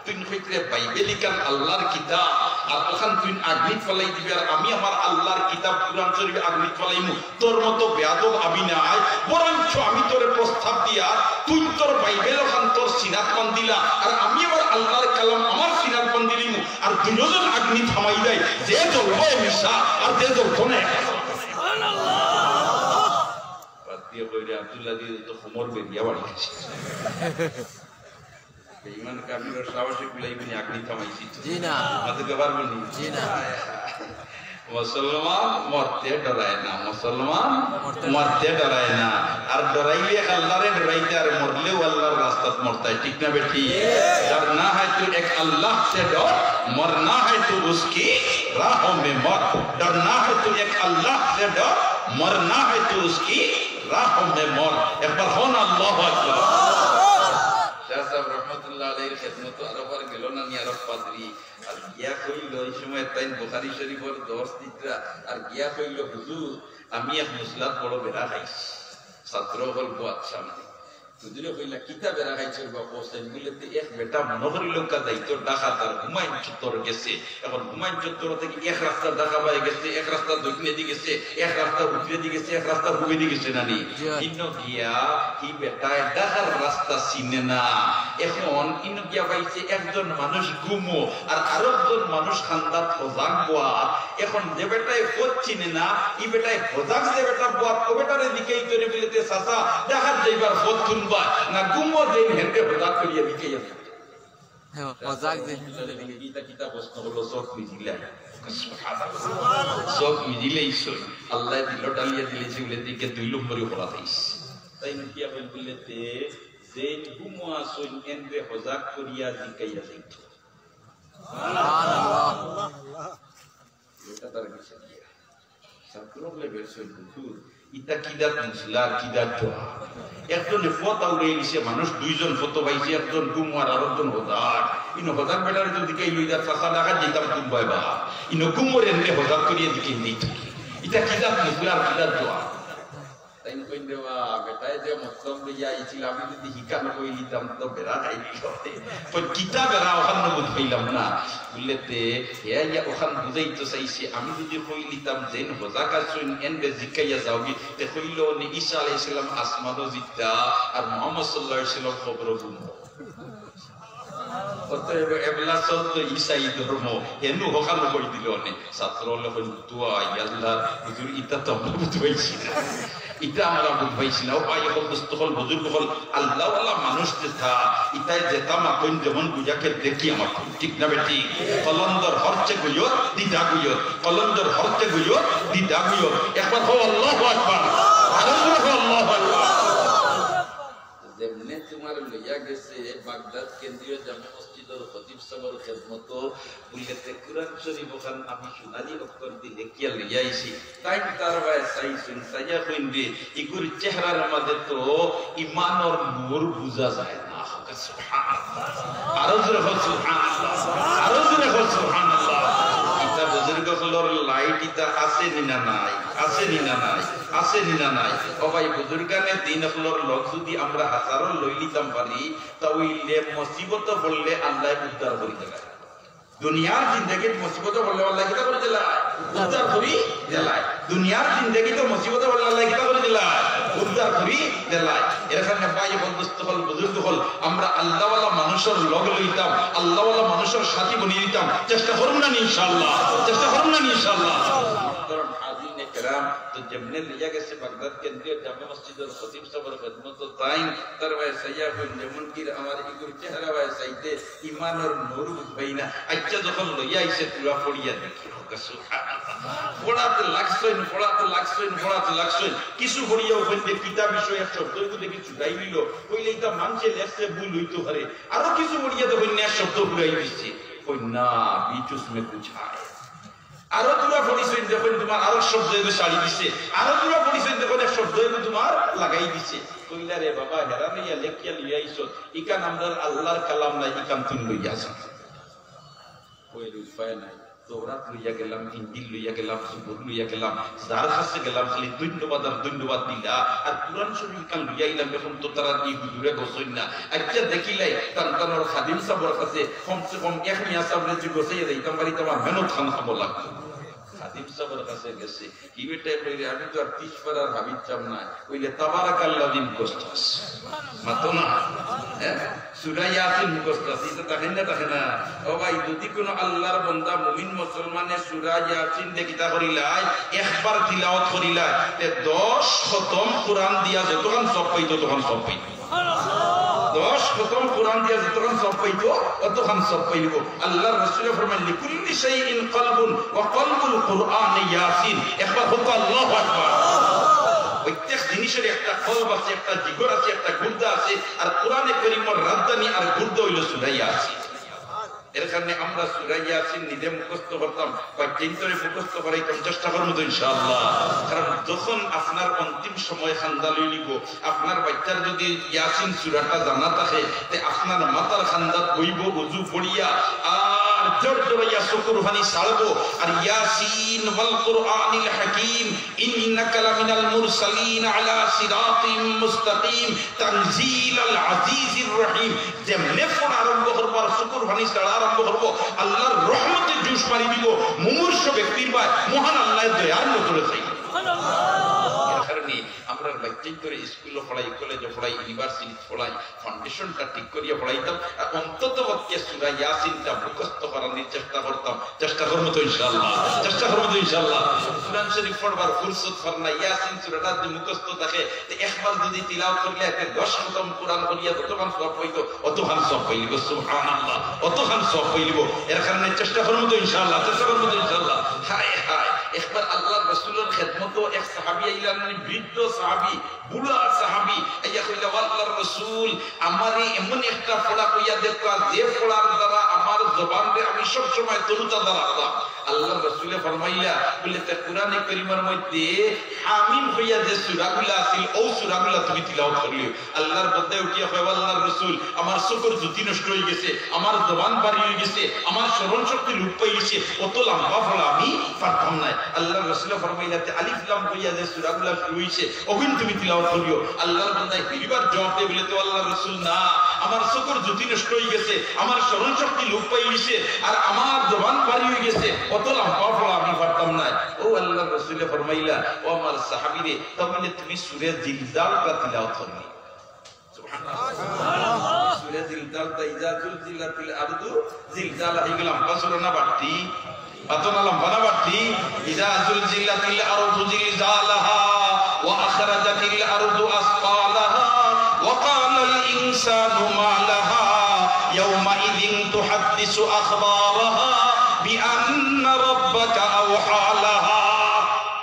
[SPEAKER 1] তুই কইতে বাইবেল ইকান আল্লাহর কিতাব আর ওখান তুই আগ্নি ফলাই দিবি আর আমি আমার আল্লাহর কিতাব কুরআন শরীফে আগ্নি ফলাইমু তোর মতো বেয়াদব আমি নাই বরঞ্চ আমি তোরে প্রস্তাব দিয়া তুই তোর বাইবেল ওখান তোর সিনাত মান দিলা আর আমি আমার আল্লাহর কালাম আমার সিনাত মান দিলিমু আর দুজন আগ্নি থামাই দেয় যে জ্বলবে মিশা আর যে জ্বলতো না সুবহানাল্লাহ পাতিয়া কইরা আব্দুল্লাহ দিয়ে তো খমর বেরিয়া বাড়ি গেছে ইমান কাবিরের সাহসে কুলাইবনি আগ্নি থামাইছি জি না মাঝে গবার বলি জি না মুসলমান মরতে ডরায় না মুসলমান মরতে ডরায় না আর ডরাইলে আল্লাহরে ডরাইতে আর মরলেও আল্লাহর রাস্তাত মরতায় ঠিক না বেটি डरना है तो एक अल्लाह से डर मरना है तो उसकी राहों में मर डरना है तो एक अल्लाह से डर मरना है तो उसकी राहों में मर एक बार हो ना अल्लाहु अकबर শাহ সাহেব রাহমাতুল্লাহ আলাইহির খিদমত আরবার গেল না নি আরব পাদ্রী আর গিয়া কইল এই সময় তাই বুখারী শরীফের দর্শ দিতরা আর গিয়া কইল হুজুর আমি এক মুসলাত বড় বেড়া খাইছি ছাত্র গল্প আচ্ছা মানে হুজুরে কইলা কিতা বেড়া খাইছো বাবা হোসেন বলেতে এক বেটা মনোহরি লোকা দায়িত্ব ঢাকা তার হুমায়ুন চত্বর গেছে এখন হুমায়ুন চত্বর থেকে এক রাস্তা ঢাকা বাই গেছে এক রাস্তা দক্ষিণে দিকে গেছে এক রাস্তা উত্তরে দিকে গেছে এক রাস্তা পূর্বে দিকে গেছে নানি ইনো গিয়া কি বেটা ঢাকার রাস্তা চিনে না এখন ইনো গিয়া পাইছে একজন মানুষ ঘুমো আর আরেকজন মানুষ খান্দাত খোজাক boa এখন যে বেটায় পথ চিনে না এই বেটায় খোজাক যে বেটা boa ও বেটারে দিকেই করে বলতে চাচা ঢাকার যাইবার পথ না গুমো দেন হেনতে হঠাৎ করিয়া দিকে যাবে হ্যাঁ মজাক দেন গীতা কিতাব প্রশ্ন হলো সব মিজিলা সুবহানাল্লাহ সব মিজিলেই সই আল্লাহ দিল ডালিয়া দিলেছে বলে দিকে দুই নম্বরে পড়া দিস তাই নাকি আপনি বলতে যে গুমো আসই এনবে হজাক করিয়া দিকে যাবে সুবহানাল্লাহ এটা তার কাছে দিয়া সাকরলে বেরসই হুজুর ইতা কিদাত মুসলা কিদাত দোয়া একজনে ফটো উড়াইছে মানুষ দুইজন ফটো পাইছে একজন গুমো আর আরেকজন হজাক ইনো হজাক বেটারে যদি কই লইদা চাচা লাগা যেতাম তুমি বাইবা ইনো গুমোরে নে হজাক করিয়ে দিকে দিত ইতা কিদাত মুসলা কিদাত দোয়া তাই কই দেওয়া বেটায় যে মতলব লইয়া আইছিল আমি যদি হিকানো কই দিতাম তো বেরা নাই কই কিতাব বেরা ওখান বুঝ পাইলাম না বলতে ইয়া ওখান বুঝাইতো চাইছে আমি যদি কই দিতাম যেন হজাকা সুন এনবে জিকাইয়া যাওগি তে কইলো নি ঈসা আলাইহিস সালাম আসমানো জিতা আর মুহাম্মদ সাল্লাল্লাহু আলাইহি ওয়াসাল্লাম কবর গুম অতএব এবলা সত্য ঈসাই ধর্ম হেনু হকানো কই দিল নে ছাত্র লখন দুয়া আল্লাহ হুজুর ইতা তো বুঝাইছি না ইটা আমরা বুঝাইছি না ও পাই হল দস্তখল বুজুর্গ হল আল্লাহ ওয়ালা মানুষ যেটা ইতাই যেটা মা কোন যেমন বুঝাকে দেখি আমার ঠিক না বেটি কলন্দর হরচে গুয়ো দিদা গুয়ো কলন্দর হরচে গুয়ো দিদা গুয়ো একবার হো আল্লাহু আকবার আল্লাহু আকবার যেমনে তোমার লইয়া গেছে বাগদাদ কেন্দ্রীয় জামে মসজিদের খতিব সাহেবের খেদমত বলতে কুরআন শরীফ ওখান আমি সোনালি অক্ষর দিয়ে লেখিয়া লইয়া আইছি তাই তার ভাই সাইছুন সাইয়া কইন্দে ইগুর চেহারার মধ্যে তো ঈমানের নূর বুঝা যায় না সুবহানাল্লাহ আরো জোরে বল সুবহানাল্লাহ আরো জোরে বল সুবহানাল্লাহ ইতা বুজুর্গ হলর লাইট ইতা আছে নিনা নাই আছে নিনা নাই আছে নিনা নাই ও ভাই বুজুর্গানে দিন হলর লোক যদি আমরা হাজারো লই লিতাম পারি তাইলে মুসিবত বললে আল্লাহ উদ্ধার করে দেয় দুনিয়ার জিন্দেগি মুসিবত বললে আল্লাহ কি করে দেয় উদ্ধার করি দেয় দুনিয়ার জিন্দেগি তো মুসিবত বললে আল্লাহ কি করে দেয় উদ্ধার করি দেয় এখানে ভাই বন্ধুত্ব হল বুজুর্গ হল আমরা আল্লাহ ওয়ালা মানুষের লগ লইতাম আল্লাহ ওয়ালা মানুষের সাথী বনিয়ে দিতাম চেষ্টা করুন না ইনশাআল্লাহ চেষ্টা করুন না ইনশাআল্লাহ کرام تو جمنے لیا گئے بغداد کے اندر جامع مسجد اور خطیب صاحب اور خدمت و تعین تروائے سیاح و جمن کی ہمارے ایک چہرہ وائے سیدے ایمان اور نور بھائینا اچھا دخل لیا اسے پورا پڑیا دیکھی ہوگا سبحان اللہ پڑھاتے লাখ সইন কিছু পড়িয়া ওখান দিয়ে কিতাব বিষয় এক শব্দ দেখি ছুটাই দিল কইলে এটা মানুষে লেখছে ভুল হইতে পারে আরো কিছু পড়িয়া তো কন্যা শব্দ ঘুরাই দিচ্ছে কন্যা बीच उसमें कुछ है আরো দুরা পরিচয় যখন তোমার আরো শব্দ এসে শাড়ি দিছে আরো দুরা পরিচয় যখন এক শব্দ এসে তোমার লাগাই দিছে কইলা রে বাবা হেরানিয়া লেখিয়া লইয়া আইছো ইকান আমরার আল্লাহর কালাম নাই ইকান তুমি লইয়া আছো কইল উপায় নাই তওরাত লইয়া গেলাম ইনজিল লইয়া গেলাম জবুর লইয়া গেলাম যার কাছে গেলাম খালি ধন্যবাদ দিলা আর কুরআন শরীফ কান লইয়া আইলাম এখন তো তারা কি হুজুরে গোছই না আচ্ছা দেখিলাই তার খাদিম সাহেবের কাছে কমসে কম এক মিয়া সাহেবের যে গোছাইয়া দিতাম বাড়ি তোমার মেহনত খান খাব লাগতো খাদিম সাহেবের কাছে গেছে কি বেটা কইরে আমি তো আর 30 বার আর ভাবিত চাম না কইলে তাবারাকাল্লাযী মুখস্থ মাতো না সূরা ইয়াসিন মুখস্থ এটা দেখেন না ও ভাই যদি কোন আল্লাহর বান্দা মুমিন মুসলমানে সূরা ইয়াসিন দেখিতা করিলাই একবার তিলাওয়াত করিলাই তে 10 খতম কোরআন দিয়া যতক্ষণ সব পাইতো তখন সব পাইতো সুবহানাল্লাহ 10 খতম কোরআন দিয়া যতক্ষণ সব পাইতো ততক্ষণ সব পাইবো আল্লাহর রাসূল ফরমান লিকুল্লি শাইইন কলবুন ওয়া কলবুল কুরআন ইয়াসিন একবার হোক আল্লাহু আকবার প্রত্যেক জিনিসের একটা কলব আছে একটা জিগর আছে একটা গুর্দা আছে আর কোরআনে কারীমের রাজধানী আর গুর্দা হইল সূরা ইয়াসিন এর কারণে আমরা সূরা ইয়াসিন নিজে মুখস্থ করতাম বা চিন্তরে মুখস্থ করাইতাম চেষ্টা করব তো ইনশাআল্লাহ কারণ যখন আপনার অন্তিম সময় খান্দা লইলিব আপনার বাচ্চার যদি ইয়াসিন সূরাটা জানা থাকে তে আপনার মাথার খান্দা হইব ওযু পড়িয়া আর জোর জোরাইয়া শুকর ফানি সালবো আর ইয়াসিন ওয়াল কুরআনিল হাকীম ইন্নাকা লামিনাল মুরসালিন আলা সিরাতিম মুস্তাকিম তানজিলাল আজিজির রহিম যেমনে পড়া আরম্ভ করব আর শুকর ফানি আরম্ভ করবো আল্লাহর রহমতে জুস মারি দিব মুমূর্ষ ব্যক্তির ভাই মহান আল্লাহর দয়ার নজরে চাই এর কারণে আমরা বাচ্চাই করে স্কুলে পড়াই কলেজে পড়াই ইউনিভার্সিটি পড়াই ফাউন্ডেশনটা ঠিক করিয়া পড়াইতাম আর অন্তত পক্ষে সূরা ইয়াসিনটা মুখস্থ করার চেষ্টা করতাম চেষ্টা করব তো ইনশাআল্লাহ কুরআন শরীফ পড়বার ফুরসত ফরনা ইয়াসিন সূরাটা যদি মুখস্থ থাকে তে একবার যদি তিলাওয়াত করলে এতে 10 খতম কোরআন করিয়া যতক্ষণ সব হইতো অতক্ষণ সব হইব সুবহানাল্লাহ অতক্ষণ সব হইব এর কারণে চেষ্টা করব তো ইনশাআল্লাহ হায় হায় একবার আল্লাহর রাসূলের খিদমত এক সাহাবী আইলেন বৃদ্ধ সাহাবী বুড়া সাহাবী আইয়া কইলা আল্লাহর রাসূল আমারে এমন একটা পড়া কইয়া দেখো যে পড়ার দ্বারা আমার জবানকে আমি সব সময় তরুতাজা রাখতাম আল্লাহর রাসূলে ফরমাইলা বলে তে কোরআনে কারীমের মধ্যে আমিন হইয়া যে সূরাগুলো আছে ওই সূরাগুলো তুমি তিলাওয়াত করিও আল্লাহর বন্দে উঠিয়া কয় আল্লাহর রাসূল আমার শুকর জুতি নষ্ট হয়ে গেছে আমার জবান বাড়ি হয়ে গেছে আমার স্মরণ শক্তি লুপ পেয়ে গেছে অত লম্বা পড়া আমি পারতাম না আল্লাহর রাসূলে ফরমাইলা তে আলিফ লাম হইয়া যে সূরাগুলো শুরু হইছে ওগুন তুমি তিলাওয়াত করিও আল্লাহর বন্দে এইবার জবাব দেয় বলে তো আল্লাহর রাসূল না আমার শুকর জুতি নষ্ট হয়ে গেছে আমার স্মরণ শক্তি লুপ পেয়ে গেছে আর আমার জবান বাড়ি হয়ে গেছে অত লম্বা পড়া আমি পারতাম না ও আল্লাহর রাসূলে ফরমাইলা ও আমার সাহাবীরে তখন তুমি সূরা জিলজালটা তিলাওয়াত করবে সুবহানাল্লাহ বলে জিলজাল তাইজাতুল জিলাতিল আরদু জিলজাল এগুলা বাসুরা না বাড়তি পাতনা লম্বা বাড়তি ইজা জুলজিলাতিল আরদু জিলজালাহা ওয়া আখরাজাতিল আরদু আসফালাহা ওয়া ক্বালাল ইনসানু মা লাহা ইয়াওমাইযিন তুহাদ্দিসু আখবারাহা বিআন্না রাব্বাকা আওহা লাহা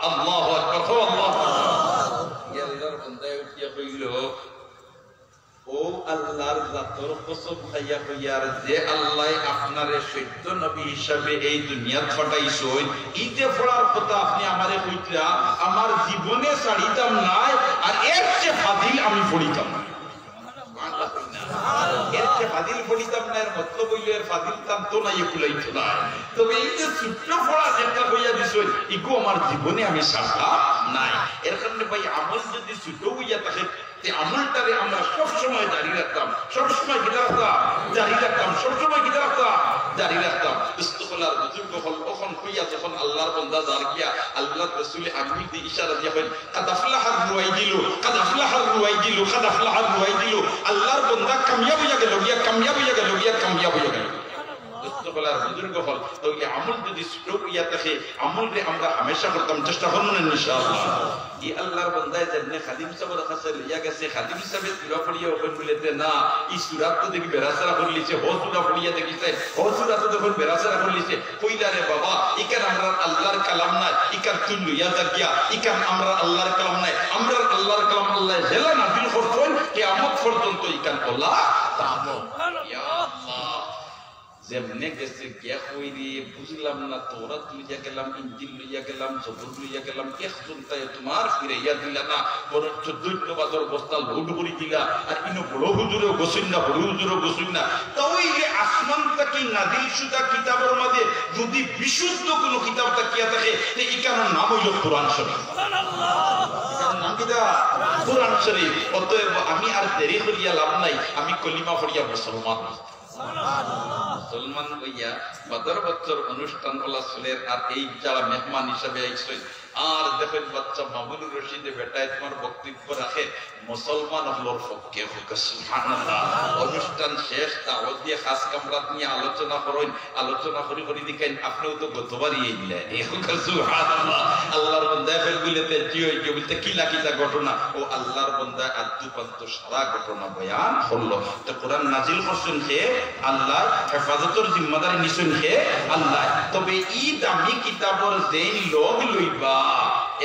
[SPEAKER 1] আল্লাহু আকবার আল্লাহু আকবার ইয়া আল্লাহর বান্দা উঠিয়া কইল ও আল্লাহর জাতর কসম খাইয়া কইয়ার যে আল্লাহ আপনারে সত্য নবী হিসাবে এই দুনিয়া পাঠাইছেন ইতে পড়ার কথা আপনি আমারে কইতা আমার জীবনে ছাড়িতাম নাই আর এর চেয়ে ফাজিল আমি পড়িতাম না এর চেয়ে ফাজিল পড়িতাম না এর মতলব হইল এর ফাজিল তাম তো নাই কুলাইতো না তবে এই যে ছোট্ট পড়া যেটা কইয়া দিছেন ইকো আমার জীবনে আমি ছাড়তাম নাই এর কারণে ভাই আমল যদি ছোট হইয়া থাকে আমলটারে আমরা সবসময় জারি রাখতাম সবসময় কি রাখতাম জারি রাখতাম সবসময় কি রাখতাম জারি রাখতাম ইস্তিগফার বুজুর্গ হল তখন কইয়া যখন আল্লাহর বান্দা জার গিয়া আল্লাহর রাসূল আমিন দিয়ে ইশারা দিয়া কইন কাদ আফলাহার রুয়াইদিলু কাদ আফলাহার রুয়াইদিলু কাদ আফলাহার রুয়াইদিলু আল্লাহর বান্দা কামিয়াব হইয়া গেল গিয়া কামিয়াব হইয়া গেল গিয়া কামিয়াব হইয়া গেল ইস্তিগফার বুজুর্গ হল তো এই আমল যদি স্ট্রোক ইয়া থাকে আমলরে আমরা হামেশা করতাম চেষ্টা করব না ইনশাআল্লাহ এই আল্লাহর বান্দায় যেমনে খাদিম সাহেবের কাছে লিয়া গেছে খাদিম সাহেব সূরা পড়িয়া ওপেন বলেতে না এই সূরা তো দেখি বেরাসারা করলিছে ও সূরা পড়িয়া দেখিছে ও সূরা তো দেখুন বেরাসারা করলিছে কইলা রে বাবা ইকার আমরা আল্লাহর কালাম না ইকার তুল ইয়া জাকিয়া ইকার আমরা আল্লাহর কালাম নাই আমরা আল্লাহর কালাম আল্লাহ জেলা নাযিল করছেন কিয়ামত পর্যন্ত ইকার বলা তাবো ইয়া আল্লাহ যেমনে গেছে গিয়া কইরি বুঝলাম না তওরাত লইয়া গেলাম ইনজিল লইয়া গেলাম জবুর লইয়া গেলাম একজন তাই তোমার ফিরাইয়া দিলা না বরঞ্চ দৈন্যবাদর বস্তা লোড করে দিলা আর ইনো বড় হুজুরও গোসিন না বড় হুজুরও গোসিন না তাই যে আসমান থেকে নাজিল শুদা কিতাবের মধ্যে যদি বিশুদ্ধ কোনো কিতাব তাকিয়া থাকে তে ইকানোর নাম হইল কোরআন শরীফ সুবহানাল্লাহ ইকানোর নাম কিটা কোরআন শরীফ অতএব আমি আর দেরি করিয়া লাভ নাই আমি কলিমা পড়িয়া মুসলমান মুসলমান হইয়া বদর বছর অনুষ্ঠান ওলা চলের আর এই যারা মেহমান হিসাবে আইছে আর দেখেন বাচ্চা মামুনুর রশিদে বেটায় তোমার বক্তব্য রাখে মুসলমান হলোর পক্ষে হোক সুবহানাল্লাহ অনুষ্ঠান শেষ দাওয়াত দিয়ে খাস কামরাত নিয়ে আলোচনা করেন আলোচনা করি করি দেখেন আপনিও তো গতবারই এইলেন এই হোক সুবহানাল্লাহ আল্লাহর বান্দা ফের বলেতে কি হইছে বলতে কি লাকিটা ঘটনা ও আল্লাহর বান্দা আদ্যপান্ত সারা ঘটনা বয়ান হলো তো কোরআন নাজিল করছেন কে আল্লাহ হেফাজতের জিম্মাদারি নিছেন কে আল্লাহ তবে এই দামি কিতাবর যেই লোক লইবা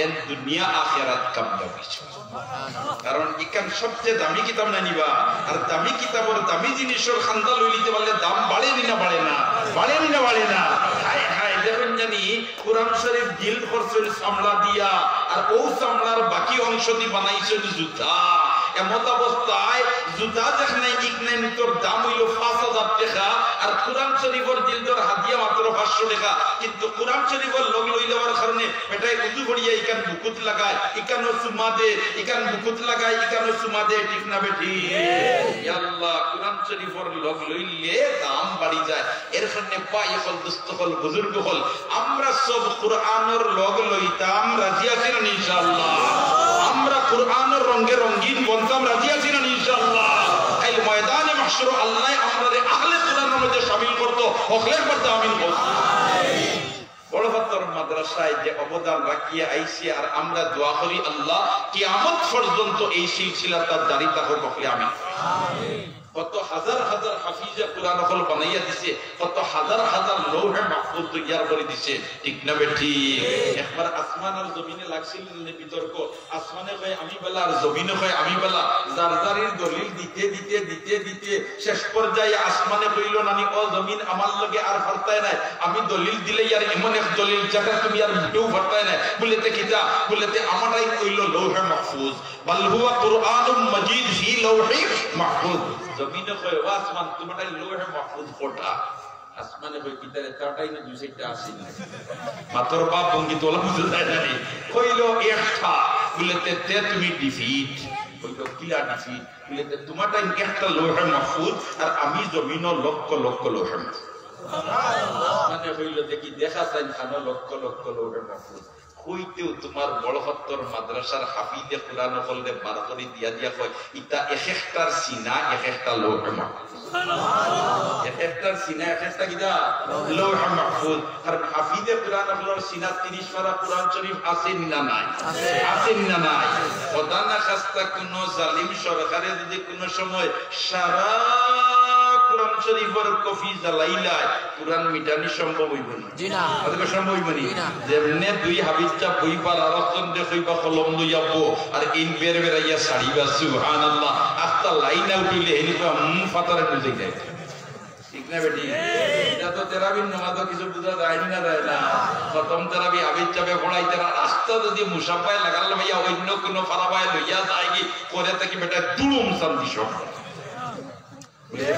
[SPEAKER 1] এর দুনিয়া আখিরাত কামিয়াব হইছে কারণ ইকান সবচেয়ে দামি কিতাব না নিবা আর দামি কিতাবর দামি জিনিসের খান্দা লইতে পারলে দাম বাড়ে না বাড়ে না বাড়ে না বাড়ে না হায় হায় দেখেন জানি কোরআন শরীফ জিলদ করছেন চামড়া দিয়া আর ও চামড়ার বাকি অংশ দিয়ে বানাইছেন জুতা এমত অবস্থায় জুতা যেখানে ইকনাই নিতর দাম হইল ৫,০০০ টাকা আর কোরআন শরীফের জিলদর হাদিয়া মাত্র ৫০০ টাকা কিন্তু কোরআন শরীফের লগ লই যাওয়ার কারণে এটাই উজু করিয়া ইকান বুকুত লাগায় ইকানো সুমা দে ইকান বুকুত লাগায় ইকানো সুমা দে ঠিক না বেটি ইয়া আল্লাহ কোরআন শরীফের লগ লইলে দাম বাড়ি যায় এর কারণে পাই হল দোস্ত হল বুজুর্গ হল আমরা সব কোরআনের লগ লইতাম রাজি আছি না ইনশাআল্লাহ আমরা কোরআনের রঙে রঙিন বনতাম রাজি আছি না ইনশাআল্লাহ এই ময়দানে মাহশর আল্লাহ আমাদের আহলে কোরআনের মধ্যে শামিল করত হকলের পড়তে আমিন বল বড় বড় মাদ্রাসায় যে অবদান রাখিয়া আইছে আর আমরা দোয়া করি আল্লাহ কিয়ামত পর্যন্ত এই সিলসিলাটা জারি থাকুক বলে আমিন কত হাজার হাজার হাফিজে কোরআন হল বানাইয়া দিছে কত হাজার হাজার লৌহে মাহফুজ তৈয়ার করে দিছে ঠিক না বেটি একবার আসমান আর জমিনে লাগছিল বিতর্ক আসমানে কয় আমি বেলা আর জমিনে কয় আমি বেলা জারজারির দলিল দিতে দিতে দিতে দিতে শেষ পর্যায়ে আসমানে কইল নানি ও জমিন আমার লগে আর ফারতায় নাই আমি দলিল দিলে আর এমন এক দলিল যেটা তুমি আর কেউ ফারতায় নাই বলেতে কিতা বলেতে আমারই কইল লৌহে মাহফুজ বাল হুয়া কুরআনুম মাজিদ ফি লৌহি মাহফুজ জমিনে কয় ও আসমান তোমারটাই লৌহে মাহফুজ কোটা আসমানে কই কিতারে তাটাই না দুই সাইডটা আসি না মাতর বাপ বঙ্গি তোলা বুঝে যায় না কইল একটা বলেতে তে তুমি ডিফিট কইল কিলা ডিফিট বলেতে তোমারটাই একটা লৌহে মাহফুজ আর আমি জমিনে লক্ষ লক্ষ লৌহে মাহফুজ আসমানে কইল দেখি দেখা যায় খানো লক্ষ লক্ষ লৌহে মাহফুজ কইতেও তোমার বড় হত্তর মাদ্রাসার হাফিজে কোরআন বললে বার করে দিয়া দিয়া কয় ইটা এক একটার সিনা এক একটা লৌহে মাহফুজ একটা সিনা একটা কিটা লৌহ মাহফুজ আর হাফিজে কুরআন আল্লাহর সিনা 30 পারা কুরআন শরীফ আছে না নাই আছে না নাই খোদা না খাস্তা কোন জালিম সরকারে যদি কোন সময় সারা কুরআন শরীফের কপি জ্বালাইলা কুরআন মিটানি সম্ভব হইব না জি না আদকে সম্ভব হইব না যেমনে দুই হাবিজটা বই পার আরজন দেখইবা কলম লইয়াবো আর ইন বের বেরাইয়া সাড়িবা সুবহানাল্লাহ আস্তা লাইন আউট হইলে হেলিবা ফাতারে বুঝে যায় ঠিক না বেটি এটা তো তেরাবির নামাজও কিছু বুঝা যায় না প্রথম তেরাবি হাবিজ যাবে পড়াইতে রাস্তা যদি মুসাফায় লাগাল ভাইয়া অন্য কোনো ফারাবায় লইয়া যায় কি করে থাকি বেটা দুলুম শান্তি সব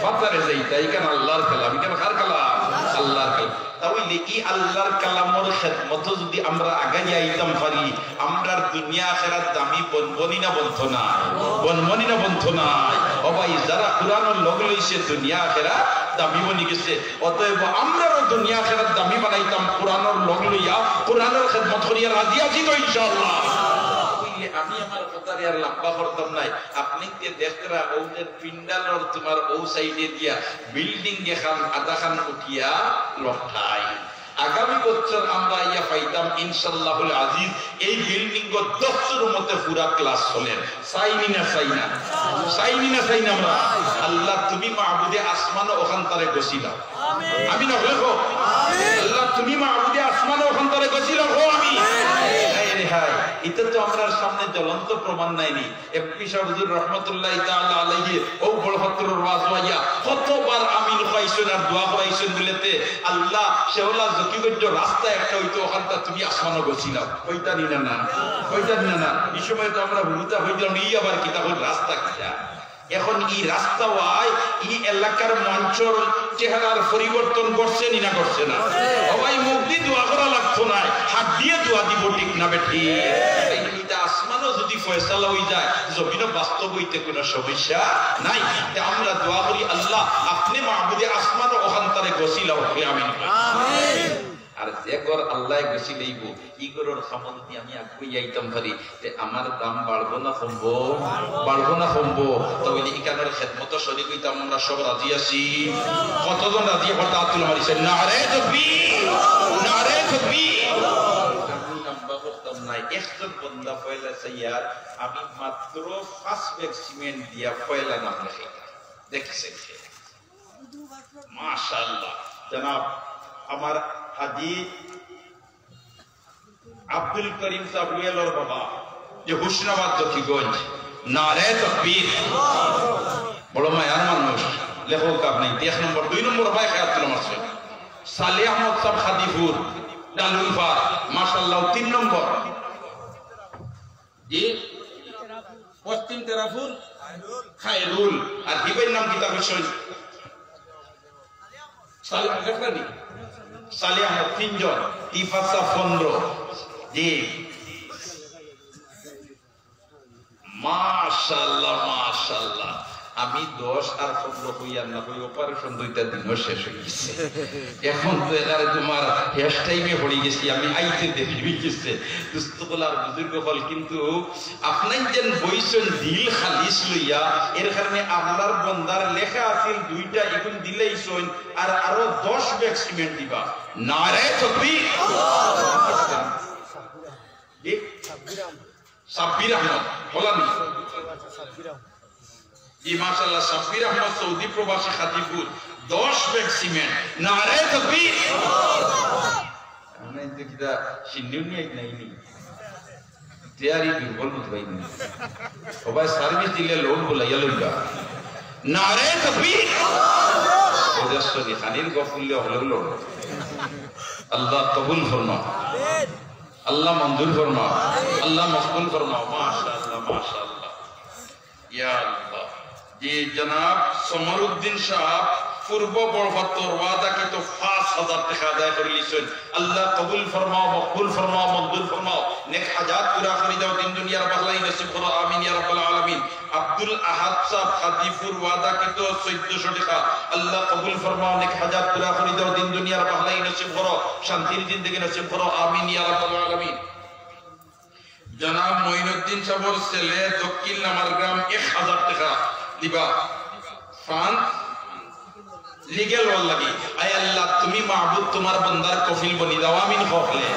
[SPEAKER 1] ফাতারে যাই তাই কেন আল্লাহর কালাম কেন কার কালাম আল্লাহর কালাম তাহলে এই আল্লাহর কালামের খিদমত যদি আমরা আগে যাইতাম পারি আমরা দুনিয়া আখিরাত দামি বনবনি না বন্ধ না বনবনি না বন্ধ না ও ভাই যারা কুরআনের লগ লইছে দুনিয়া আখিরাত দামি বনি গেছে অতএব আমরাও দুনিয়া আখিরাত দামি বানাইতাম কুরআনের লগ লইয়া কুরআনের খিদমত করিয়া রাজি আছি তো ইনশাআল্লাহ আমি আমার কথারে আর লম্বা করতাম নাই আপনি কে দেখরা ওদের পিন্ডালর তোমার ও সাইডে দিয়া বিল্ডিং দেখান আধা খান উঠিয়া লঠাই আগামী বছর আমরা ইয়া পাইতাম ইনশাআল্লাহুল আজিজ এই বিল্ডিং গো 10 এর মধ্যে পুরা ক্লাস চলেন চাইনি না আমরা আল্লাহ তুমি মাবুদে আসমান ওখান তারে গছিলা আমিন আমিন হো আল্লাহ তুমি মাবুদে আসমান ওখান তারে গছিলা হো আমি হাই এটা তো আমরার সামনে জ্বলন্ত প্রমাণ নাইনি এফপি শাহ হুজুর রাহমাতুল্লাহি তাআলা আলাইহি ও বড় ফতরুর ওয়াজওয়া কতবার আমিন কইছেন আর দোয়া কইছেন বলেতে আল্লাহ শেওলা জকিগঞ্জ রাস্তা একটা হইতো ওখানটা তুমি আসমানও গছিলাও কইতা নিনা না এই সময় তো আমরা ভুলতা হইলাম ই আবার কিতাবের রাস্তা কিটা এখন এই রাস্তা ওয়াই এই এলাকার মঞ্চর চেহারার পরিবর্তন করছে না করছে না সবাই মুখ দিয়ে দোয়া করা লাগতো না হাত দিয়ে দোয়া দিব ঠিক না বেটি এইটা আসমানও যদি ফয়সালা হয়ে যায় জমিনও বাস্তব হইতে কোনো সমস্যা নাই আমরা দোয়া করি আল্লাহ আপনি মাহবুদে আসমান ও ওখানতারে গছিলাও আমিন আমিন আর যে ঘর আল্লাহ গেছি লইব ই ঘরের খামত দিয়ে আমি আগুই যাইতাম পারি যে আমার দাম বাড়বো না কমবো তবে ইকানের খেদমত শরীক হইতাম আমরা সব রাজি আছি কতজন রাজি হঠাৎ তুলে মারিছে নারে তাকবীর নাই একজন বন্দা পয়লা সাইয়ার আমি মাত্র 5 ব্যাগ সিমেন্ট দিয়া পয়লা নাম লেখাইতাম দেখছেন মাশাআল্লাহ জনাব আমার হাজি আব্দুল করিম সাহেব রুয়েলর বাবা যে হুসনাবাদ জকিগঞ্জ নারে তাকবীর বড় মায়ার মানুষ লেখক আপনি 1 নম্বর 2 নম্বর ভাই খেয়াল তুলে মারছে সালে আহমদ সাহেব খাদিপুর ডালুলফা মাশাআল্লাহ 3 নম্বর জি পশ্চিম তেরাপুর খায়রুল আর হিবের নাম কিতাব বিষয় সালে দেখলানি সালে আহমদ 3 জন তিফাসা 15 জি মাশাআল্লাহ আমি 10 আর 15 হইয়া না হই অপারেশন 2টা দিনও শেষ হয়ে গেছে এখন তো এর তোমার হেয়ার টাইমে পড়ে গেছি আমি আইতে দেখি গেছে দুস্তগলার বুজুর্গ হল কিন্তু আপনাই যেন বইছেন দিল খালিস লইয়া এর কারণে আল্লাহর বান্দার লেখা আছে 2টা এখন দিলেইছেন আর আরো 10 ব্যাগ সিমেন্ট দিবা নারে তাকবীর জি সাব্বির আহমদ বলানি জি মাশাআল্লাহ সাব্বির আহমদ সৌদি প্রবাসী খাদিপুর 10 ব্যাগ সিমেন্ট নারে তাকবীর আমি দেখিদা সিন্নিউনি এক নাইনি তৈরি দুর্বল মত হইনি সবাই সার্ভিস দিলে লোন বলাইয়া লইবা নারে তাকবীর ওজস্বরী খানির গফুল্লে হলো আল্লাহ কবুল ফরমাও আমিন আল্লাহ মঞ্জুর ফরমাও আল্লাহ মকবুল ফরমাও মাশাআল্লাহ ইয়া আল্লাহ জি জনাব সমরউদ্দিন সাহেব পূর্ব বরফাতর ওয়াদা কি তো 5000 টাকা আদায় করে লিছেন আল্লাহ কবুল ফরমাও মকবুল ফরমাও মঞ্জুর ফরমাও নেক হাজাত পুরা করে দাও দিন দুনিয়ার ভালাই নসিব করো আমিন ইয়া রাব্বাল আলামিন আব্দুল আহাদ সাহেব খাদিপুর ওয়াদা কি তো 1400 টাকা আল্লাহ কবুল ফরমাও নেক হাজাত পুরা করে দাও দিন দুনিয়ার ভালাই নসিব করো শান্তির জিন্দেগি নসিব করো আমিন ইয়া রাব্বাল আলামিন জনাব মঈনুদ্দিন সাহেবের ছেলে দক্ষিণ নামার গ্রাম 1000 টাকা দিবা ফ্রান্স লিগেল ওয়াল লাগি আয় আল্লাহ তুমি মাহবুব তোমার বান্দার কফিল বনি দাও আমিন হকলে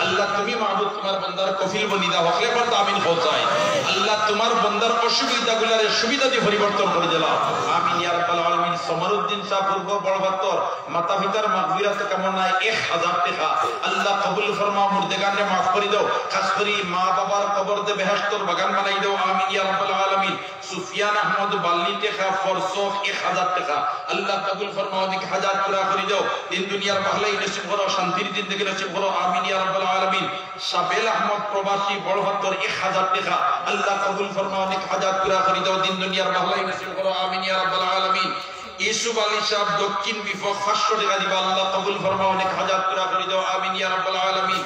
[SPEAKER 1] আল্লাহ তুমি মাহবুব তোমার বান্দার কফিল বনি দাও হকলে পর আমিন হজাই আল্লাহ তোমার বান্দার অসুবিধাগুলোর সুবিধা দিয়ে পরিবর্তন করে দিলাম আমিন ইয়া রাব্বাল আলামিন সমরউদ্দিন সাহেব পূর্ব বড়বাত্তর মাতা পিতার মাগফিরাত কামনায় 1000 টাকা আল্লাহ কবুল ফরমাও মুর্দেগানে maaf করে দাও খাস করে মা বাবার কবর দে বেহেশতের বাগান বানাই দাও আমিন ইয়া রাব্বাল আলামিন সুফিয়ান আহমদ বাল্লি টাকা ফরসখ 1000 টাকা আল্লাহ কবুল ফরমাও দিক হাজার পুরা করে দাও দিন দুনিয়ার ভালাই নসিব করো শান্তির জিন্দেগি নসিব করো আমিন ইয়া রাব্বাল আলামিন সাবেল আহমদ প্রবাসী বড়বাত্তর 1000 টাকা আল্লাহ কবুল ফরমাও দিক হাজার পুরা করে দাও দিন দুনিয়ার ভালাই নসিব করো আমিন ইয়া রাব্বাল আলামিন ইউসুফ আলী সাহেব দক্ষিণ বিভাগ 500 টাকা দিবা আল্লাহ কবুল ফরমাও অনেক হাজার পুরা করে দাও আমিন ইয়া রাব্বাল আলামিন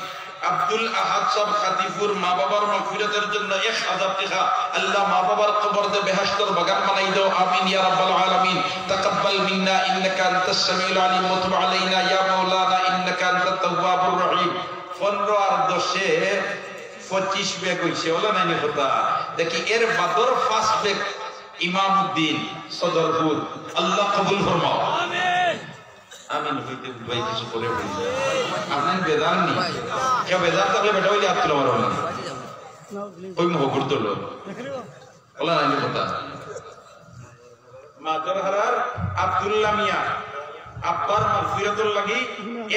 [SPEAKER 1] আব্দুল আহাদ সাহেব খাতিপুর মা বাবার মাগফিরাতের জন্য 1000 টাকা আল্লাহ মা বাবার কবর দে বেহেশতের বাগান বানাই দাও আমিন ইয়া রাব্বাল আলামিন তাকাব্বাল মিন্না ইন্নাকা আনতাস সামিউল আলিম ওয়া তুব আলাইনা ইয়া মাওলানা ইন্নাকা আনতাত তাওয়াবুর রহিম 15 আর 10 এ 25 বেগ হইছে ওলা নানি কথা দেখি এর বাদর ফার্স্ট বেগ ইমামউদ্দিন সদরপুর আল্লাহ কবুল ফরমাও আমিন আমিন হইতে ভাই কিছু করে বলি আপনার বেদান নি কে বেদান থাকলে বেটা হইলে আত্মীয় মারো না ওই মুখ করতে লো বলা নাই কথা মাদরহারার আব্দুল্লাহ মিয়া আব্বার মাগফিরাতুল লাগি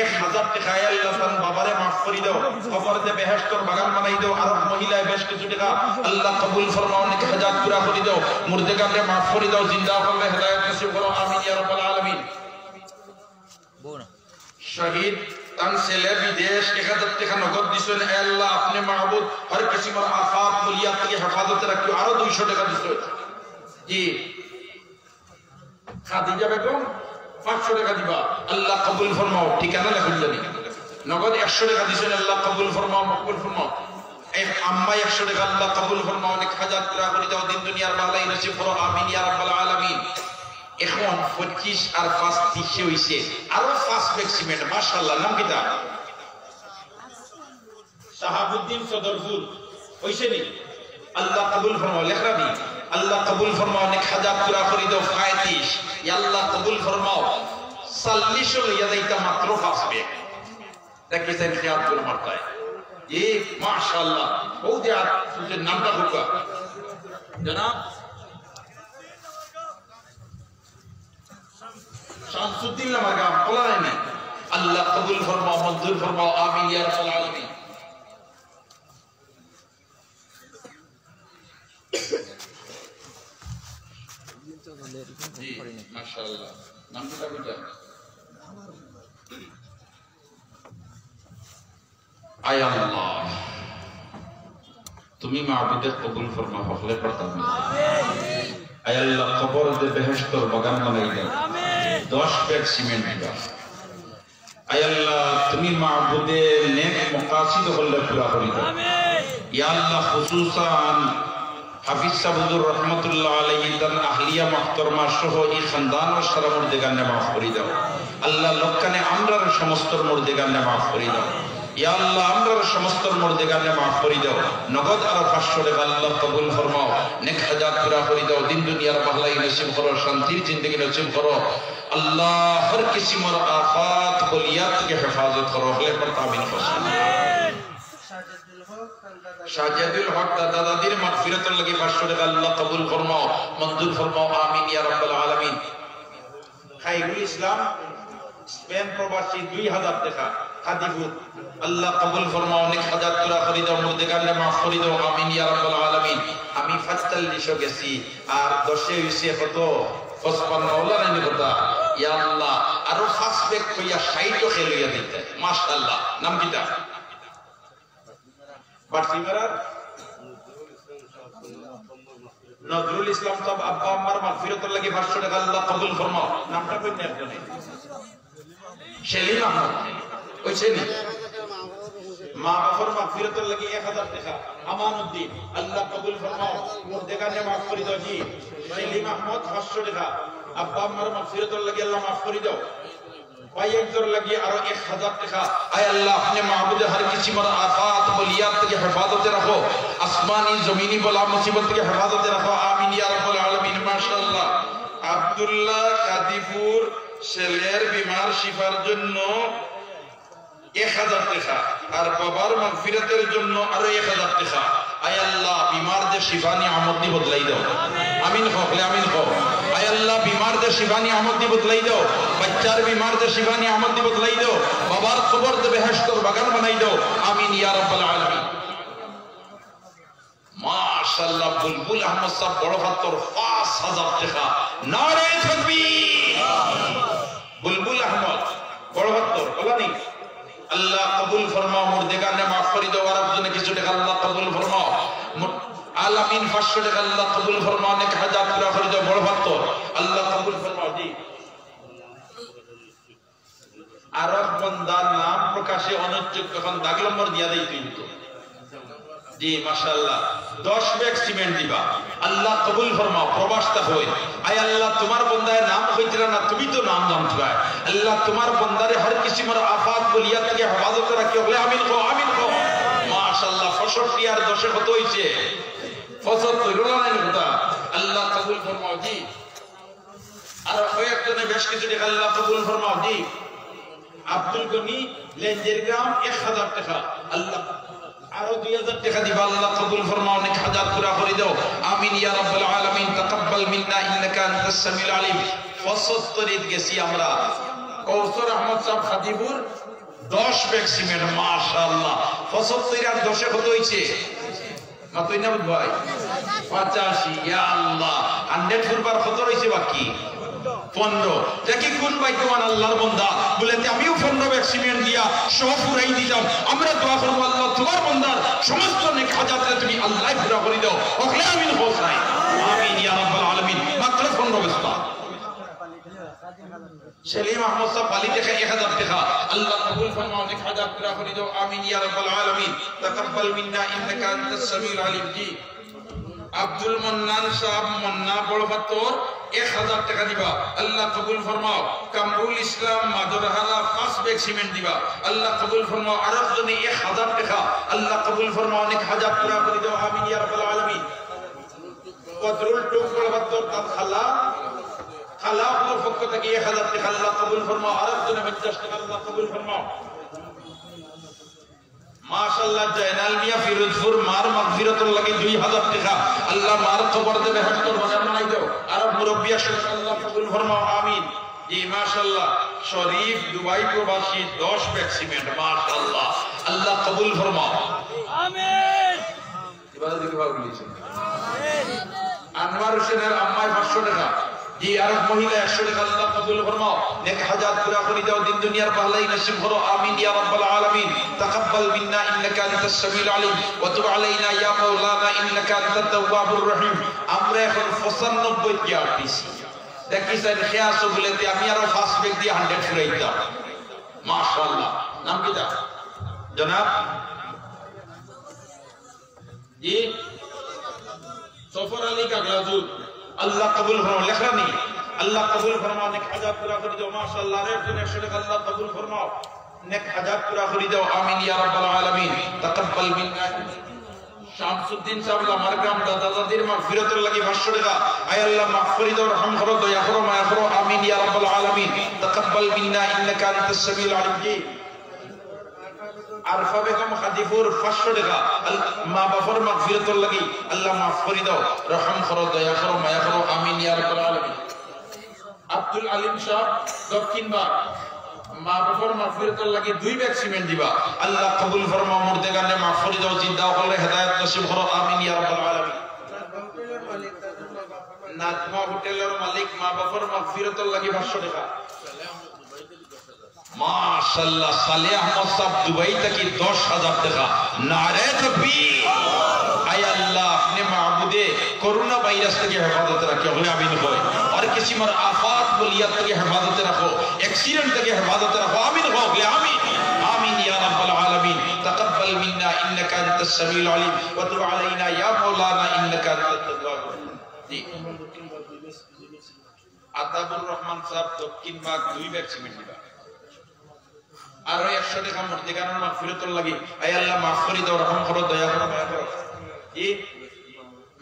[SPEAKER 1] 1000 টাকা আল্লাহ তান বাবারে maaf করে দাও কবরতে বেহেশতের বাগান বানাই দাও আর মহিলায় বেশ কিছু টাকা আল্লাহ কবুল ফরমাও অনেক হাজার পুরা করে দাও মুর্দেগানকে maaf করে দাও জিন্দা করলে হেদায়েত নসিব করো আমিন ইয়া রাব্বাল আলামিন শহীদ তান ছেলে বিদেশ 1000 টাকা নগদ দিছেন আল্লাহ আপনি মাহবুব হর কিসিমের আফাত মুলিয়াত থেকে হেফাজতে রাখিও আরো 200 টাকা দিছেন জি খাদিজা বেগম 500 টাকা দিবা আল্লাহ কবুল ফরমাও ঠিকানা লেখুন জানি নগদ 100 টাকা দিছেন আল্লাহ কবুল ফরমাও মকবুল ফরমাও এই আম্মা 100 টাকা আল্লাহ কবুল ফরমাও অনেক হাজার পুরা করে দাও দিন দুনিয়ার ভালাই নসিব করো আমিন ইয়া রাব্বাল আলামিন এখন 25 আর 5 30 হইছে আরো 5 বেগ সিমেন্ট মাশাআল্লাহ নাম কিটা শাহাবুদ্দিন সদরপুর হইছে নি আল্লাহ কবুল ফরমাও লেখরা দি আল্লাহ কবুল ফরমাও অনেক হাজার পুরা করে দাও 35 ইয়া আল্লাহ কবুল ফরমাও 40 লইয়া যাইতা মাত্র 5 বেগ দেখেছেন খেয়াল করে মারতায় জি মাশাআল্লাহ বহুত আর সুজের নামটা হোকা জনাব শামসুদ্দিন লামাগাম বলা নাই আল্লাহ কবুল ফরমাও মঞ্জুর ফরমাও আমিন ইয়া রাব্বাল আলামিন জি মাশাআল্লাহ নামটা কইটা আয় আল্লাহ তুমি মাবুদের কবুল ফরমাও হকলে পড়তাম আমিন আয় আল্লাহ কবর দে বেহেশতের বাগান বানাই দাও আমিন 10 বেগ সিমেন্ট দিবা আয় আল্লাহ তুমি মাবুদের নেক মাকাসিদ হলে পুরা করে দাও আমিন ইয়া আল্লাহ খুসুসান হাফিজ সাবুদুর রহমাতুল্লাহ আলাইহি তার আহলিয়া মুহতারমা সহ এই খানদান ও সারা মুর্দেগানে maaf করে দাও আল্লাহ লক্ষানে আমরার সমস্ত মুর্দেগানে maaf করে দাও ইয়া আল্লাহ আমরার সমস্ত মুর্দেগানে maaf করে দাও নগদ আর 500 টাকা আল্লাহ কবুল ফরমাও নেক হাজাত পুরা করে দাও দিন দুনিয়ার ভালাই নসিব করো শান্তির জিন্দেগি নসিব করো আল্লাহ হর কিসিমের আফাত বলিয়াত থেকে হেফাজত করো হলে পর আমিন ফসল শাহজাদুল হক দাদা দাদির মাগফিরাতের লাগি 500 টাকা আল্লাহ কবুল ফরমাও মঞ্জুর ফরমাও আমিন ইয়া রাব্বাল আলামিন খায়রুল ইসলাম স্পেন প্রবাসী 2000 টাকা খাদিপুর আল্লাহ কবুল ফরমাও অনেক হাজার পুরা করে দাও মুর্দেগানকে maaf করে দাও আমিন ইয়া রাব্বাল আলামিন আমি 45 গেছি আর 10 হইছে কত 55 ওলা নাই কথা ইয়া আল্লাহ আরো 5 বেগ কইয়া 60 খেলইয়া দিতে মাশাআল্লাহ নাম কিটা বারসিমারার নজরুল ইসলাম সাহেব আব্বা আম্মার মাগফিরাতের লাগি 500 টাকা আল্লাহ কবুল ফরমাও নামটা কই না আপনি সেলিম আহমদ কইছেন মা বাবার মাগফিরাতের লাগি 1000 টাকা আমানউদ্দিন আল্লাহ কবুল ফরমাও মুর্দেগানে maaf করে দাও জি সেলিম আহমদ 500 টাকা আব্বা আম্মার মাগফিরাতের লাগি আল্লাহ maaf করে দাও ভাই একজোর লাগি আরো 1000 টাকা আয় আল্লাহ আপনি মাহবুবে হর কিসিমের আফাত বলিয়াত থেকে হেফাজতে রাখো আসমানি জমিনি বলা মুসিবত থেকে হেফাজতে রাখো আমিন ইয়া রাব্বাল আলামিন মাশাআল্লাহ আব্দুল্লাহ কাদিপুর ছেলের বিমার শিফার জন্য 1000 টাকা আর বাবার মাগফিরাতের জন্য আরো 1000 টাকা। আয় আল্লাহ বিমারদের শিফা নিয়ামত দি বদলাই দাও। আমিন কও, আমিন কও। আয় আল্লাহ বিমারদের শিফা নিয়ামত দি বদলাই দাও। বাচ্চার বিমারদের শিফা নিয়ামত দি বদলাই দাও। বাবার কবর দে বেহেশতের বাগান বানাই দাও। আমিন ইয়া রাব্বাল আলামিন। মাশাআল্লাহ বুলবুল আহমদ সাহেব বড় ফাত্তর 5000 টাকা। নারে তাকবীর। বুলবুল আহমদ বড় ফাত্তর বলানি আল্লাহ কবুল ফরমাও, মুর্দেগানে মাফ করে দাও। আর জন্য কিছু টাকা আল্লাহ কবুল ফরমাও। আলামিন 500 টাকা আল্লাহ কবুল ফরমাও। নেক হাজার পুরা করে দাও। বড় ফাত্তর আল্লাহ কবুল ফরমাও। জি আরব বান্দার নাম প্রকাশে অনিচ্ছুক তখন দাগ নম্বর দিয়া দেই কিন্তু। জি মাশাআল্লাহ 10 ব্যাগ সিমেন্ট দিবা। আল্লাহ কবুল ফরমাও। প্রবাসটা হই আয় আল্লাহ তোমার বান্দার নাম কইতরা না, তুমি তো নাম জানছো। আল্লাহ তোমার বান্দারে হর কিসিমের আফাত বলিয়া থেকে হেফাজত রাখিও। বলে আমিন কও, আমিন কও। মাশাআল্লাহ 65 আর 10 কত হইছে? 75 রোলানের কথা। আল্লাহ কবুল ফরমাও। জি আর কয়েকজনে বেশ কিছু টাকা আল্লাহ কবুল ফরমাও। জি আব্দুল গনি লেঞ্জের গ্রাম 1000 টাকা। আল্লাহ আরো 2000 টাকা দিবা। আল্লাহ কবুল ফরমাও। নেক হাজাত পুরা করে দাও। আমিন ইয়া রাব্বাল আলামিন। তাকাব্বাল মিন্না ইন্নাকা আনতাস সামিউল আলিম। 75 ঈদ গেছি আমরা। কৌসর আহমদ সাহেব খাদিপুর 10 ব্যাগ সিমেন্ট। মাশাআল্লাহ 75 আর 10 কত হইছে? মাতই না ভাই 85। ইয়া আল্লাহ 100 ফুরবার কত হইছে বাকি? 15। দেখি কোন ভাগ্যবান আল্লাহর বান্দা বলে আমিও 15 ব্যাগ সিমেন্ট দিয়া সব পুরাই দিলাম। আমরা দোয়া করব আল্লাহ তোমার বান্দার সমস্ত নেক হাজাতরে তুমি আল্লাহ পুরা করে দাও। ওকে আমিন হোসাই। আমিন ইয়া রাব্বাল আলামিন। মাত্র 15 বস্তা। সেলিম আহমদ সাহেব বালি থেকে 1000 টাকা। আল্লাহ কবুল ফরমাও। নেক হাজাত পুরা করে দাও। আমিন ইয়া রাব্বাল আলামিন। তাকাব্বাল মিন্না ইন্নাকা আনতাস সামিউল আলিম। জি আব্দুল মান্নান সাহেব মান্না বড় ফাত্তর 1000 টাকা দিবা। আল্লাহ কবুল ফরমাও। কামরুল ইসলাম মাদরহালা 5 ব্যাগ সিমেন্ট দিবা। আল্লাহ কবুল ফরমাও। আরব জনে 1000 টাকা। আল্লাহ কবুল ফরমাও। অনেক হাজার পুরা করে দাও। আমিন ইয়া রাব্বাল আলামিন। কদরুল টুক বড় ফাত্তর তার খালা আপনার পক্ষ থেকে 1000 টাকা। আল্লাহ কবুল ফরমাও। আরব জনে 50 টাকা। আল্লাহ কবুল ফরমাও। মাশাআল্লাহ জায়নাল মিয়া ফিরোজপুর মার মাগফিরাতুল লাগি 2000 টাকা। আল্লাহ মার কবর দে বেহেশতের বাগান বানাই দাও। আর মুরব্বিয়া শেখ আল্লাহ কবুল ফরমাও। আমিন। জি মাশাআল্লাহ শরীফ দুবাই প্রবাসী 10 ব্যাগ সিমেন্ট। মাশাআল্লাহ আল্লাহ কবুল ফরমাও। আমিন। ইবাদত কি ভাব বলেছে? আমিন। আনোয়ার হোসেনের আম্মাই 500 টাকা। জি আরব মহিলা 100 টাকা। আল্লাহ কবুল ফরমাও। নেক হাজাত পুরা করে দাও। দিন দুনিয়ার ভালাই নসিব করো। আমিন ইয়া রাব্বাল আলামিন। তাকাব্বাল মিন্না ইন্নাকা আনতাস সামিউল আলিম ওয়া তুব আলাইনা ইয়া মাওলানা ইন্নাকা আনতাত তাওয়াবুর রহিম। আমরা এখন 95 কে আপিছি। দেখি স্যার খেয়াস বলেতে আমি আরো 5 ব্যাগ দিয়ে 100 ফুরাই দাও। মাশাআল্লাহ নাম কি দা জনাব? জি সফর আলী কাগলাজুর। আল্লাহ কবুল ফরমাও। লেখা নেই। আল্লাহ কবুল ফরমাও। নেক হাজাত পুরা করে দাও। মাশাআল্লাহ রে 100 টাকা। আল্লাহ কবুল ফরমাও। নেক হাজাত পুরা করে দাও। আমিন ইয়া রাব্বাল আলামিন। তাকাব্বাল মিন্না। শামসুদ্দিন সাহেব আমার গ্রাম দাদা দাদির মাগফিরাতুল লাগি 500 টাকা। আয় আল্লাহ মাফ করে দাও, রহম করো, দয়া করো, মায়া করো। আমিন ইয়া রাব্বাল আলামিন। তাকাব্বাল মিন্না ইন্নাকা আনতাস সামিউল আলিম। জি আরফা বেগম খাদিপুর 500 টাকা। মা বাবার মাগফিরাতুল লাগি আল্লাহ মাফ করে দাও, রহম করো, দয়া করো, মায়া করো। আমিন ইয়া রাব্বাল আলামিন। আব্দুল আলিম সাহেব দক্ষিণবাগ মা বাবার মাগফিরাতুল লাগি 2 ব্যাগ সিমেন্ট দিবা। আল্লাহ কবুল ফরমাও। মুর্দেগানে মাফ করে দাও, জিন্দা করলে হেদায়েত নসিব করো। আমিন ইয়া রাব্বাল আলামিন। নাজমা হোটেলের মালিক মা বাবার মাগফিরাতুল লাগি 500 টাকা। মাশাআল্লাহ সালেহ আহমদ সাহেব দুবাই থেকে 10000 টাকা। নারে তাকবীর। আয় আল্লাহ अपने মাবুদে করোনা ভাইরাস থেকে হেফাজত রাখো। আমিন হয়। আর কিসিমার আফাত বলিয়াত থেকে হেফাজত রাখো, অ্যাক্সিডেন্ট থেকে হেফাজত রাখো। আমিন হোক। আমিন। আমিন ইয়া রাব্বাল আলামিন। তাকাব্বাল মিন্না ইন্নাকা আনতাস সামিউল আলিম ওয়া তুব আলাইনা ইয়া মাওলানা ইন্নাকা আনতাত তাওয়াবুর রহিম। জি আতাবুর রহমান সাহেব দক্ষিণবাগ 2 ব্যাগ সিমেন্ট দিবা। আর 100 টাকা মুর্দেগানের মাগফিরাতুল লাগি। আয় আল্লাহ মাফ করে দাও, রহম করো, দয়া করো, মায়া করো। জি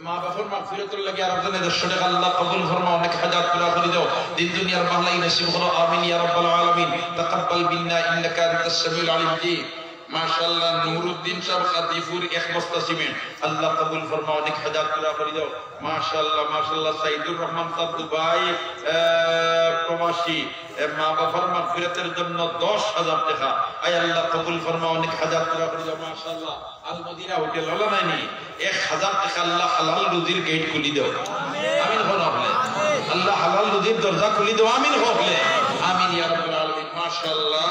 [SPEAKER 1] মা বাবার মাগফিরাতুল লাগি আর আপনাদের 100 টাকা আল্লাহ কবুল ফরমাও অনেক হাজাত পুরা করে দাও দিন দুনিয়ার ভালাই নসিব করো আমিন ইয়া রাব্বাল আলামিন তাকাব্বাল মিন্না ইন্নাকা আনতাস সামিউল আলিম জি মাশাআল্লাহ নুরউদ্দিন সাহেব খাদিফুর এক বস্তা সিমেন্ট আল্লাহ কবুল ফরমাও অনেক হাজাত পুরা করে দাও মাশাআল্লাহ সাইদুর রহমান সাহেব দুবাই প্রবাসী মা বাবার মাগফিরাতের জন্য 10000 টাকা আয় আল্লাহ কবুল ফরমাও অনেক হাজাত পুরা করে দাও মাশাআল্লাহ আল মদিনা হোটেল হলো নাইনি 1000 টাকা আল্লাহ হালাল রুজির গেট খুলি দাও আমিন হলে আল্লাহ হালাল রুজির দরজা খুলি দাও আমিন হলে আমিন ইয়া রাব্বাল আলামিন মাশাআল্লাহ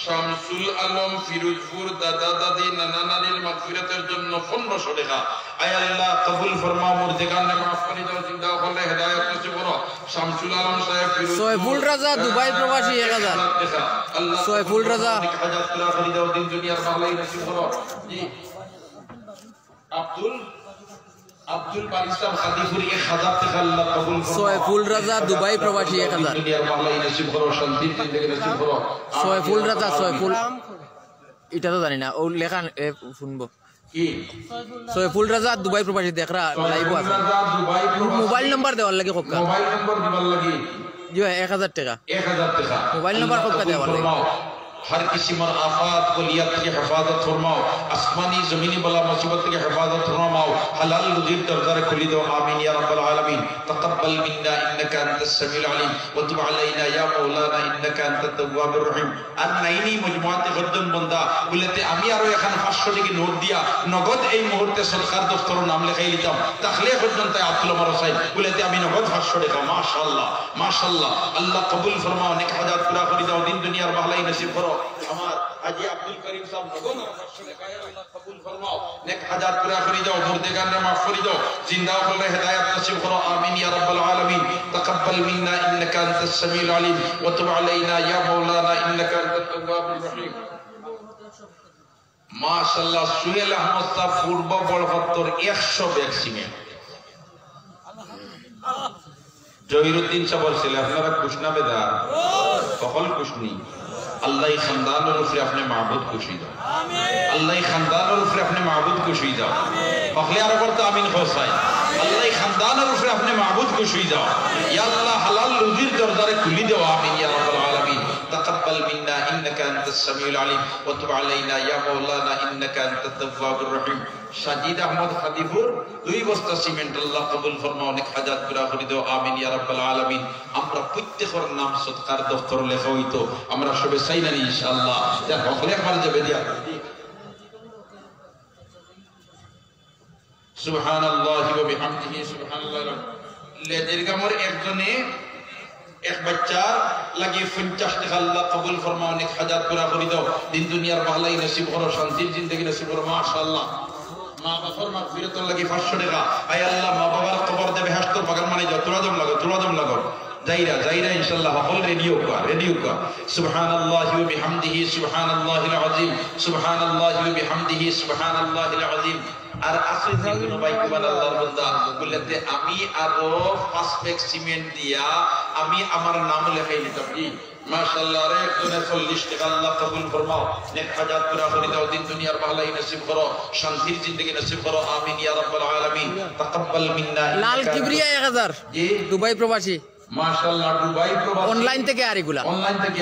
[SPEAKER 1] শামসুল আলম ফিরোজপুর দাদা দাদি নানা নানির মাগফিরাতের জন্য 1500 টাকা আয় আল্লাহ কবুল ফরমাও মুরদেগানে মাফ করে দাও জিন্দা করলে হেদায়েত নসিব করো শামসুল আলম সাহেব
[SPEAKER 2] সয়ফুল রাজা দুবাই প্রবাসী 1000
[SPEAKER 1] আল্লাহ
[SPEAKER 2] সয়ফুল রাজা
[SPEAKER 1] হাজাত পুরা করে দাও দিন দুনিয়ার ভালাই নসিব করো জি আব্দুল বারী সাহেব খাদিফুর 1000 টাকা আল্লাহ কবুল ফরমাও
[SPEAKER 2] সয়ফুল রাজা দুবাই প্রবাসী 1000
[SPEAKER 1] দুনিয়ার ভালাই নসিব করো শান্তির জিন্দেগি নসিব করো
[SPEAKER 2] সয়ফুল রাজা সয়ফুল এটা তো জানি না ও লেখা শুনবো
[SPEAKER 1] কি
[SPEAKER 2] সয়ফুল রাজা দুবাই প্রবাসী দেখরা লাইভ আছে মোবাইল নাম্বার দেওয়ার লাগে কোকা
[SPEAKER 1] মোবাইল নাম্বার দিবার লাগি
[SPEAKER 2] জি 1000 টাকা
[SPEAKER 1] 1000 টাকা
[SPEAKER 2] মোবাইল নাম্বার কোকা দেওয়ার লাগে
[SPEAKER 1] हर किस्म और आफात वलियत की हिफाजत फरमाओ आसमानी ज़मीनी बला मुसीबत की हिफाजत फरमाओ हलाल रुज़ी दरज़ार खुली दो आमीन या रब्बल आलमीन तक़ब्बल मिन्ना इन्नका अंतस समीउल अलीम व तुब अलैना या मौलाना इन्नका अंतत तव्वाबुर रहीम আর নাইনি মজমুআতে গদ্দন বন্দা বলেতে আমি আরো এখানে 500 টাকা নোট দিয়া নগদ এই মুহূর্তে সরকার দফতর নাম লেখাই দিতাম তাহলে পর্যন্ত আব্দুল ওমর হোসেন বলেতে আমি নগদ 500 টাকা মাশাআল্লাহ আল্লাহ কবুল ফরমাও অনেক হাজাত পুরা করে দাও দিন দুনিয়ার ভালাই নসিব করো আমার হাজী আব্দুল করিম সাহেব নগদ 500 টাকা আল্লাহ কবুল ফরমাও নেক হাজাত পুরা করে দাও মুরদেগানে মাফ করে দাও জিন্দা করলে হেদায়েত নসিব করো আমিন ইয়া রাব্বাল আলামিন তাকাব্বাল মিন্না ইন্নাকা আনতাস সামিউল আলিম ওয়া তুব আলাইনা ইয়া মাওলানা ইন্নাকা আনতাত তাওয়াবুর রহিম মাশাআল্লাহ সুহেল আহমদ সাহেব পূর্ব বড়হত্তর 100 ব্যাগ সিমেন্ট জহিরুদ্দিন সাহেব ছেলে আপনারা খুশনা বেদার সকল খুশনি আল্লাহ খানদানের উপরে আপনি মাবুদ খুশি দাও আল্লাহ খানদানের উপরে আপনি মাবুদ খুশি দাও পখলে আর করতে আমিন হোসাই আল্লাহ খানদানের উপরে আপনি মাবুদ খুশি দাও ইয়া আল্লাহ হালাল রুজির দরজারে খুলি দাও আমিন ইয়া রাব্বাল আলামিন তাকাব্বাল মিন্না ইন্নাকা আনতাস সামিউল আলিম ওয়া তুব আলাইনা ইয়া মাওলানা ইন্নাকা আনতাত তাওয়াবুর রহিম সাজিদ আহমদ খাদিফুর 2 বস্তা সিমেন্ট আল্লাহ কবুল ফরমাও অনেক হাজাত পুরা করে দাও আমিন ইয়া রাব্বাল আলামিন আমরা প্রত্যেকের নাম সদকার দফতর লেখা হইতো আমরা সবে চাই না ইনশাআল্লাহ যা হকলে একবার যাবে দিয়া সুবহানাল্লাহি ওয়া বিহামদিহি সুবহানাল্লাহ লেজের গামর একজনে এক বাচ্চার লাগি 50 টাকা আল্লাহ কবুল ফরমাও অনেক হাজাত পুরা করে দাও দিন দুনিয়ার ভালাই নসিব করো শান্তির জিন্দেগি নসিব করো মাশাআল্লাহ মা বাবার মাগফিরাতুল লাগি 500 টাকা আয় আল্লাহ মা বাবার কবর দেবে হাসতর বাগান মানে যাও তুলাদম লাগো যাইরা ইনশাআল্লাহ হল রেডিও কা সুবহানাল্লাহি ওয়া বিহামদিহি সুবহানাল্লাহিল আযীম সুবহানাল্লাহি ওয়া বিহামদিহি সুবহানাল্লাহিল আযীম আর আসলে কোনো ভাই কুবাল আল্লাহর বান্দা বলতে আমি আরো 5 ব্যাগ সিমেন্ট দিয়া আমি আমার নাম লেখাই নিতাম জি মাশাআল্লাহ রে একজনে 40 টাকা আল্লাহ কবুল ফরমাও নেক হাজাত পুরা করে দাও দিন দুনিয়ার ভালাই নসিব করো শান্তির জিন্দেগি নসিব করো আমিন ইয়া রাব্বাল আলামিন তাকাব্বাল মিন্না
[SPEAKER 2] লাল কিবরিয়া 1000 জি দুবাই প্রবাসী
[SPEAKER 1] মাশাআল্লাহ দুবাই প্রবাসী
[SPEAKER 2] অনলাইন থেকে আরিগুলা
[SPEAKER 1] অনলাইন থেকে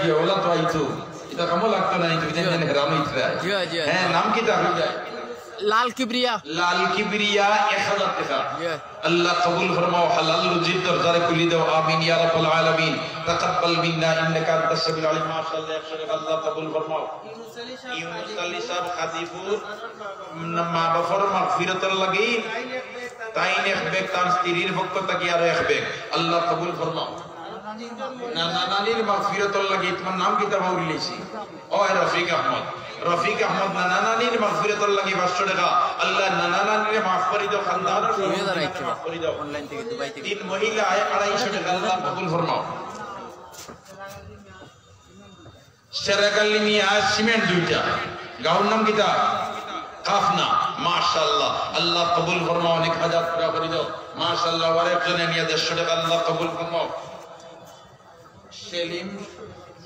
[SPEAKER 1] জি ওলা তো আইতো এটা কেমন লাগতো না কিন্তু দিন হেরাম হইছে জি হ্যাঁ নাম কি তা
[SPEAKER 2] লাল কিবরিয়া
[SPEAKER 1] 1000 টাকা আল্লাহ কবুল ফরমাও হালাল রুজির দরজারে খুলি দাও আমিন ইয়া রাব্বাল আলামিন তাকাব্বাল মিন্না ইন্নাকা আনতাস সামিউল আলিম মাশাআল্লাহ 100 টাকা আল্লাহ কবুল ফরমাও ইউনুস আলী সাহেব খাদিফুর মা বাবার মাগফিরাতের লাগি তাইন এক ব্যাগ তার স্ত্রীর পক্ষ থেকে আর এক ব্যাগ আল্লাহ কবুল ফরমাও নানা নানির মাগফিরাতের লাগি তোমার নাম কি তা বলিছি ও রফিক আহমদ নানা নানির মাগফিরাতের লাগি 500 টাকা আল্লাহ নানা নানির মাফ করে দাও খানদানের মাফ করে দাও অনলাইন থেকে দুবাই থেকে তিন মহিলা 250 টাকা আল্লাহ কবুল ফরমাও সেরাগালি মিয়া সিমেন্ট দুইটা গাউর নাম কিতা কাফনা মাশাআল্লাহ আল্লাহ কবুল ফরমাও অনেক হাজাত পুরা করে দাও মাশাআল্লাহ আর একজনে নিয়ে 150 টাকা আল্লাহ কবুল ফরমাও সেলিম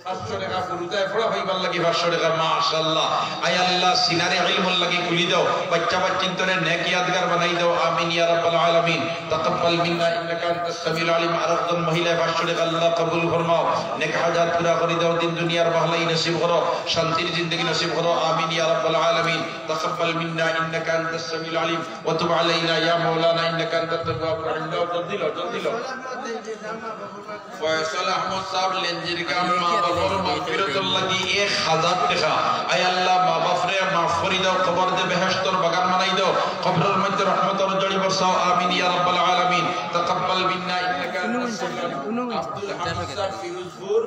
[SPEAKER 1] 500 টাকা পুরুতায় পড়া হইবার লাগি 500 টাকা মাশাআল্লাহ আয় আল্লাহ সিনারে ইলমুল লাগি খুলি দাও বাচ্চা বাচ্চিন্তনে নেক ইয়াদগার বানাই দাও আমিন ইয়া রাব্বাল আলামিন তাকাব্বাল মিন্না ইন্নাকা আনতাস সামিউল আলিম আর একজন মহিলা 500 টাকা আল্লাহ কবুল ফরমাও নেক হাজাত পুরা করে দাও দিন দুনিয়ার ভালাই নসিব করো শান্তির জিন্দেগি নসিব করো আমিন ইয়া রাব্বাল আলামিন তাকাব্বাল মিন্না ইন্নাকা আনতাস সামিউল আলিম ওয়া তুব আলাইনা ইয়া মাওলানা ইন্নাকা আনতাত তাওয়াবুর রহিম দাও জলদি লো ফয়সাল আহমদ সাহেব লেনজির গাম মা বাবার মাগফিরাতুল লাগি 1000 টাকা আয় আল্লাহ মা বাপরে মাফ করে দাও কবর দে বেহেশতর বাগান বানাই দাও কবরের মধ্যে রহমতের জড়ি বর্ষাও আমিন ইয়া রাব্বাল আলামিন তাকাব্বাল মিন্না ইন্নাকা আনতাস সামিউল আব্দুল হামিদ সাহেব ফিরোজপুর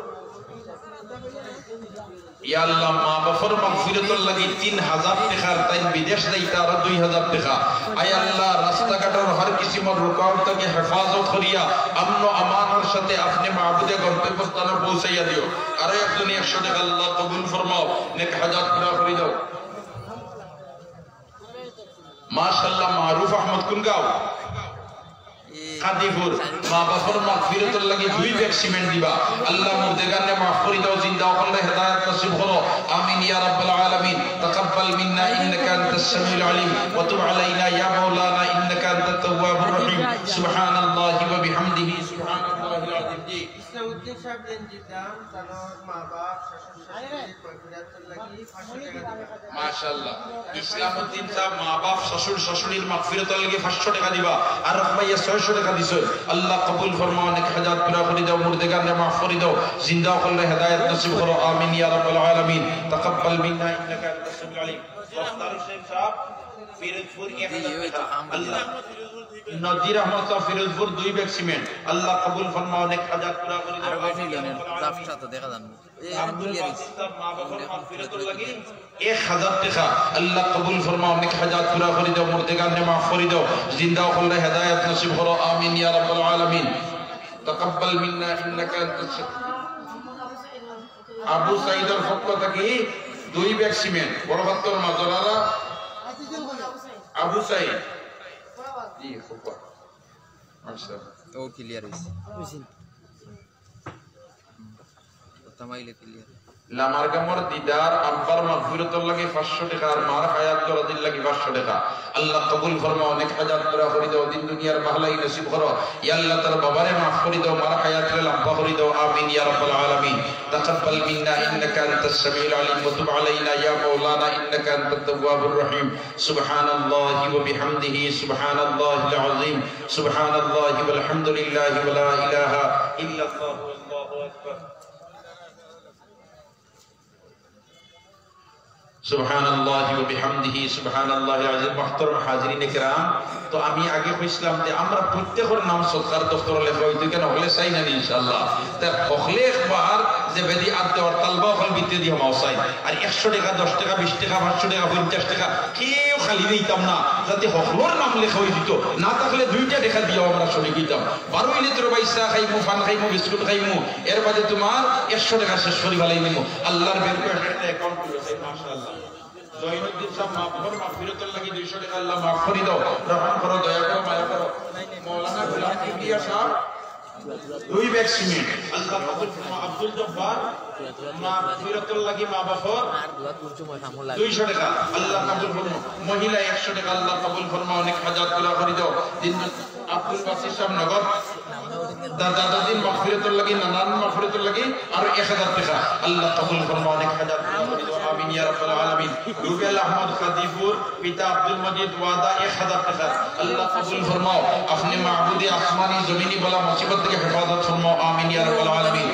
[SPEAKER 1] ইয়া আল্লাহ মা বাবার মাগফিরাতুল লাগি 3000 টাকার তাই বিদেশ যাইতা আর 2000 টাকা আয় আল্লাহ রাস্তাঘাটের হর কিসিমের রুকাওয়াত থেকে হেফাজত করিয়া আমন আমানের সাথে আপনি মাবুদে গন্তব্যস্থানে পৌঁছাইয়া দিও আর একজন 100 টাকা আল্লাহ কবুল ফরমাও নেক হাজাত পুরা করে দাও মাশাআল্লাহ মারুফ আহমদ কুনগাঁও কাদিপুর মা বাবার মাগফিরাতুল লাগি 2 ব্যাগ সিমেন্ট দিবা আল্লাহ মুর্দেগানে মাফ করে দাও জিন্দা করলে হেদায়েত নসিব করো আমিন ইয়া রাব্বাল আলামিন তাকাব্বাল মিন্না ইন্নাকা আনতাস সামিউল আলিম ওয়া তুব আলাইনা ইয়া মাওলানা ইন্নাকা আনতাত তাওয়াবুর রহিম সুবহানাল্লাহি ওয়া বিহামদিহি সুবহানাল্লাহিল আযীম জি
[SPEAKER 3] ইসলামউদ্দিন সাহেব লেনজিদাম তার মা বাপ শ্বশুর শাশুড়ি মাগফিরাতুল লাগি 500 টাকা দিবা
[SPEAKER 1] মাশাআল্লাহ ইসলামউদ্দিন সাহেব মা বাপ শ্বশুর শাশুড়ির মাগফিরাতুল লাগি 500 টাকা দিবা আর ভাইয়া 600 টাকা দিছো আল্লাহ কবুল ফরমাও নেক হাজাত পুরা করে দাও মুর্দেগানে মাফ করে দাও জিন্দা করলে হেদায়েত নসিব করো আমিন ইয়া রাব্বাল আলামিন তাকাব্বাল মিন্না ইন্নাকা আনতাস সামিউল আলিম মুখতার হোসেন সাহেব ফিরোজপুর 1000 টাকা আল্লাহ নজির আহমদ সাহেব ফিরোজপুর 2 ব্যাগ সিমেন্ট আল্লাহ কবুল ফরমাও নেক হাজাত পুরা করে দাও আমিন ইয়া রাব্বাল আলামিন
[SPEAKER 2] জাফটা তো দেখা জানো
[SPEAKER 1] আব্দুল বাসিত মা বাবার মাগফিরাতুল লাগি 1000 টাকা আল্লাহ কবুল ফরমাও নেক হাজাত পুরা করে দাও মুর্দেগানে মাফ করে দাও জিন্দা করলে হেদায়েত নসিব করো আমিন ইয়া রাব্বাল আলামিন তাকাব্বাল মিন্না ইন্নাকা আনতাস আবু সাইদের পক্ষ থেকে 2 ব্যাগ সিমেন্ট বড় বাত্তর মাজরারা আবু সাইদ জি ফুপা মাশাআল্লাহ
[SPEAKER 2] তো ক্লিয়ার হইছে তামাইলে ক্লিয়ার
[SPEAKER 1] লামারগামর দিদার আব্বার মাগফিরাতুল লাগি 500 টাকা আর মার হায়াত দরদিল লাগি 500 টাকা আল্লাহ কবুল ফরমাও অনেক হাজাত পুরা করে দাও দিন দুনিয়ার ভালাই নসিব করো ইয়া আল্লাহ তার বাবারে মাফ করে দাও মার হায়াতরে লম্বা করে দাও আমিন ইয়া রাব্বাল আলামিন তাকাব্বাল মিন্না ইন্নাকা আনতাস সামিউল আলিম ওয়া তুব আলাইনা ইয়া মাওলানা ইন্নাকা আনতাত তাওয়াবুর রহিম সুবহানাল্লাহি ওয়া বিহামদিহি সুবহানাল্লাহিল আযীম সুবহানাল্লাহি ওয়াল হামদুলিল্লাহি ওয়া লা ইলাহা ইল্লাল্লাহু আল্লাহু আকবার সুবহানাল্লাহি ওয়া বিহামদিহি সুবহানাল্লাহিল আযীম মুহতারাম হাজিরিনে কিরাম তো আমি আগে কইছিলাম যে আমরা প্রত্যেকের নাম সরকার দপ্তরে লেখা হইতো কেন হলে চাই না ইনশাআল্লাহ তা হলে একবার যে বেদি আদে আর তালবা হল বিতে দি মাওসাই আর 100 টাকা 10 টাকা 20 টাকা 500 টাকা 50 টাকা কেউ খালি দিতাম না যাতে হকলোর নাম লেখা হই দিত না থাকলে দুইটা দেখা দিও আমরা শুনে দিতাম 12 লিটার পয়সা খাইমু ফান খাইমু বিস্কুট খাইমু এর বাদে তোমার 100 টাকা শেষ করি ভালাই নিমু আল্লাহর বের একটা অ্যাকাউন্ট খুলেছে মাশাআল্লাহ জয়নুদ্দিন সাহেব মাফর মাগফিরাতুল লাগি 200 টাকা আল্লাহ মাফ করে দাও রহম করো দয়া করো মায়া করো মাওলানা গোলাম কিবরিয়া সাহেব 2 ব্যাগ সিমেন্ট আল্লাহ কবুল ফরমাও আব্দুল জব্বার মাগফিরাতুল লাগি মা বাফর
[SPEAKER 2] আর দুয়া কুরচু মই সামল
[SPEAKER 1] 200 টাকা আল্লাহ কবুল ফরমাও মহিলা 100 টাকা আল্লাহ কবুল ফরমাও অনেক হাজাত পুরা করে দাও দিন আব্দুল বাসির সাহেব নগদ দাদাদিন মাগফিরাতুল লাগি নানান মাগফিরাতুল লাগি আর 1000 টাকা আল্লাহ কবুল ফরমাও অনেক হাজাত পুরা করে দাও আমিন ইয়া রাব্বাল আলামিন রুবেল আহমদ কাদিপুর পিতা আব্দুল মজিদ ওয়াদা 1000 টাকা আল্লাহ কবুল ফরমাও আপনি মাবুদে আসমানি জমিনি বলা মুসিবত থেকে হেফাজত ফরমাও আমিন ইয়া রাব্বাল আলামিন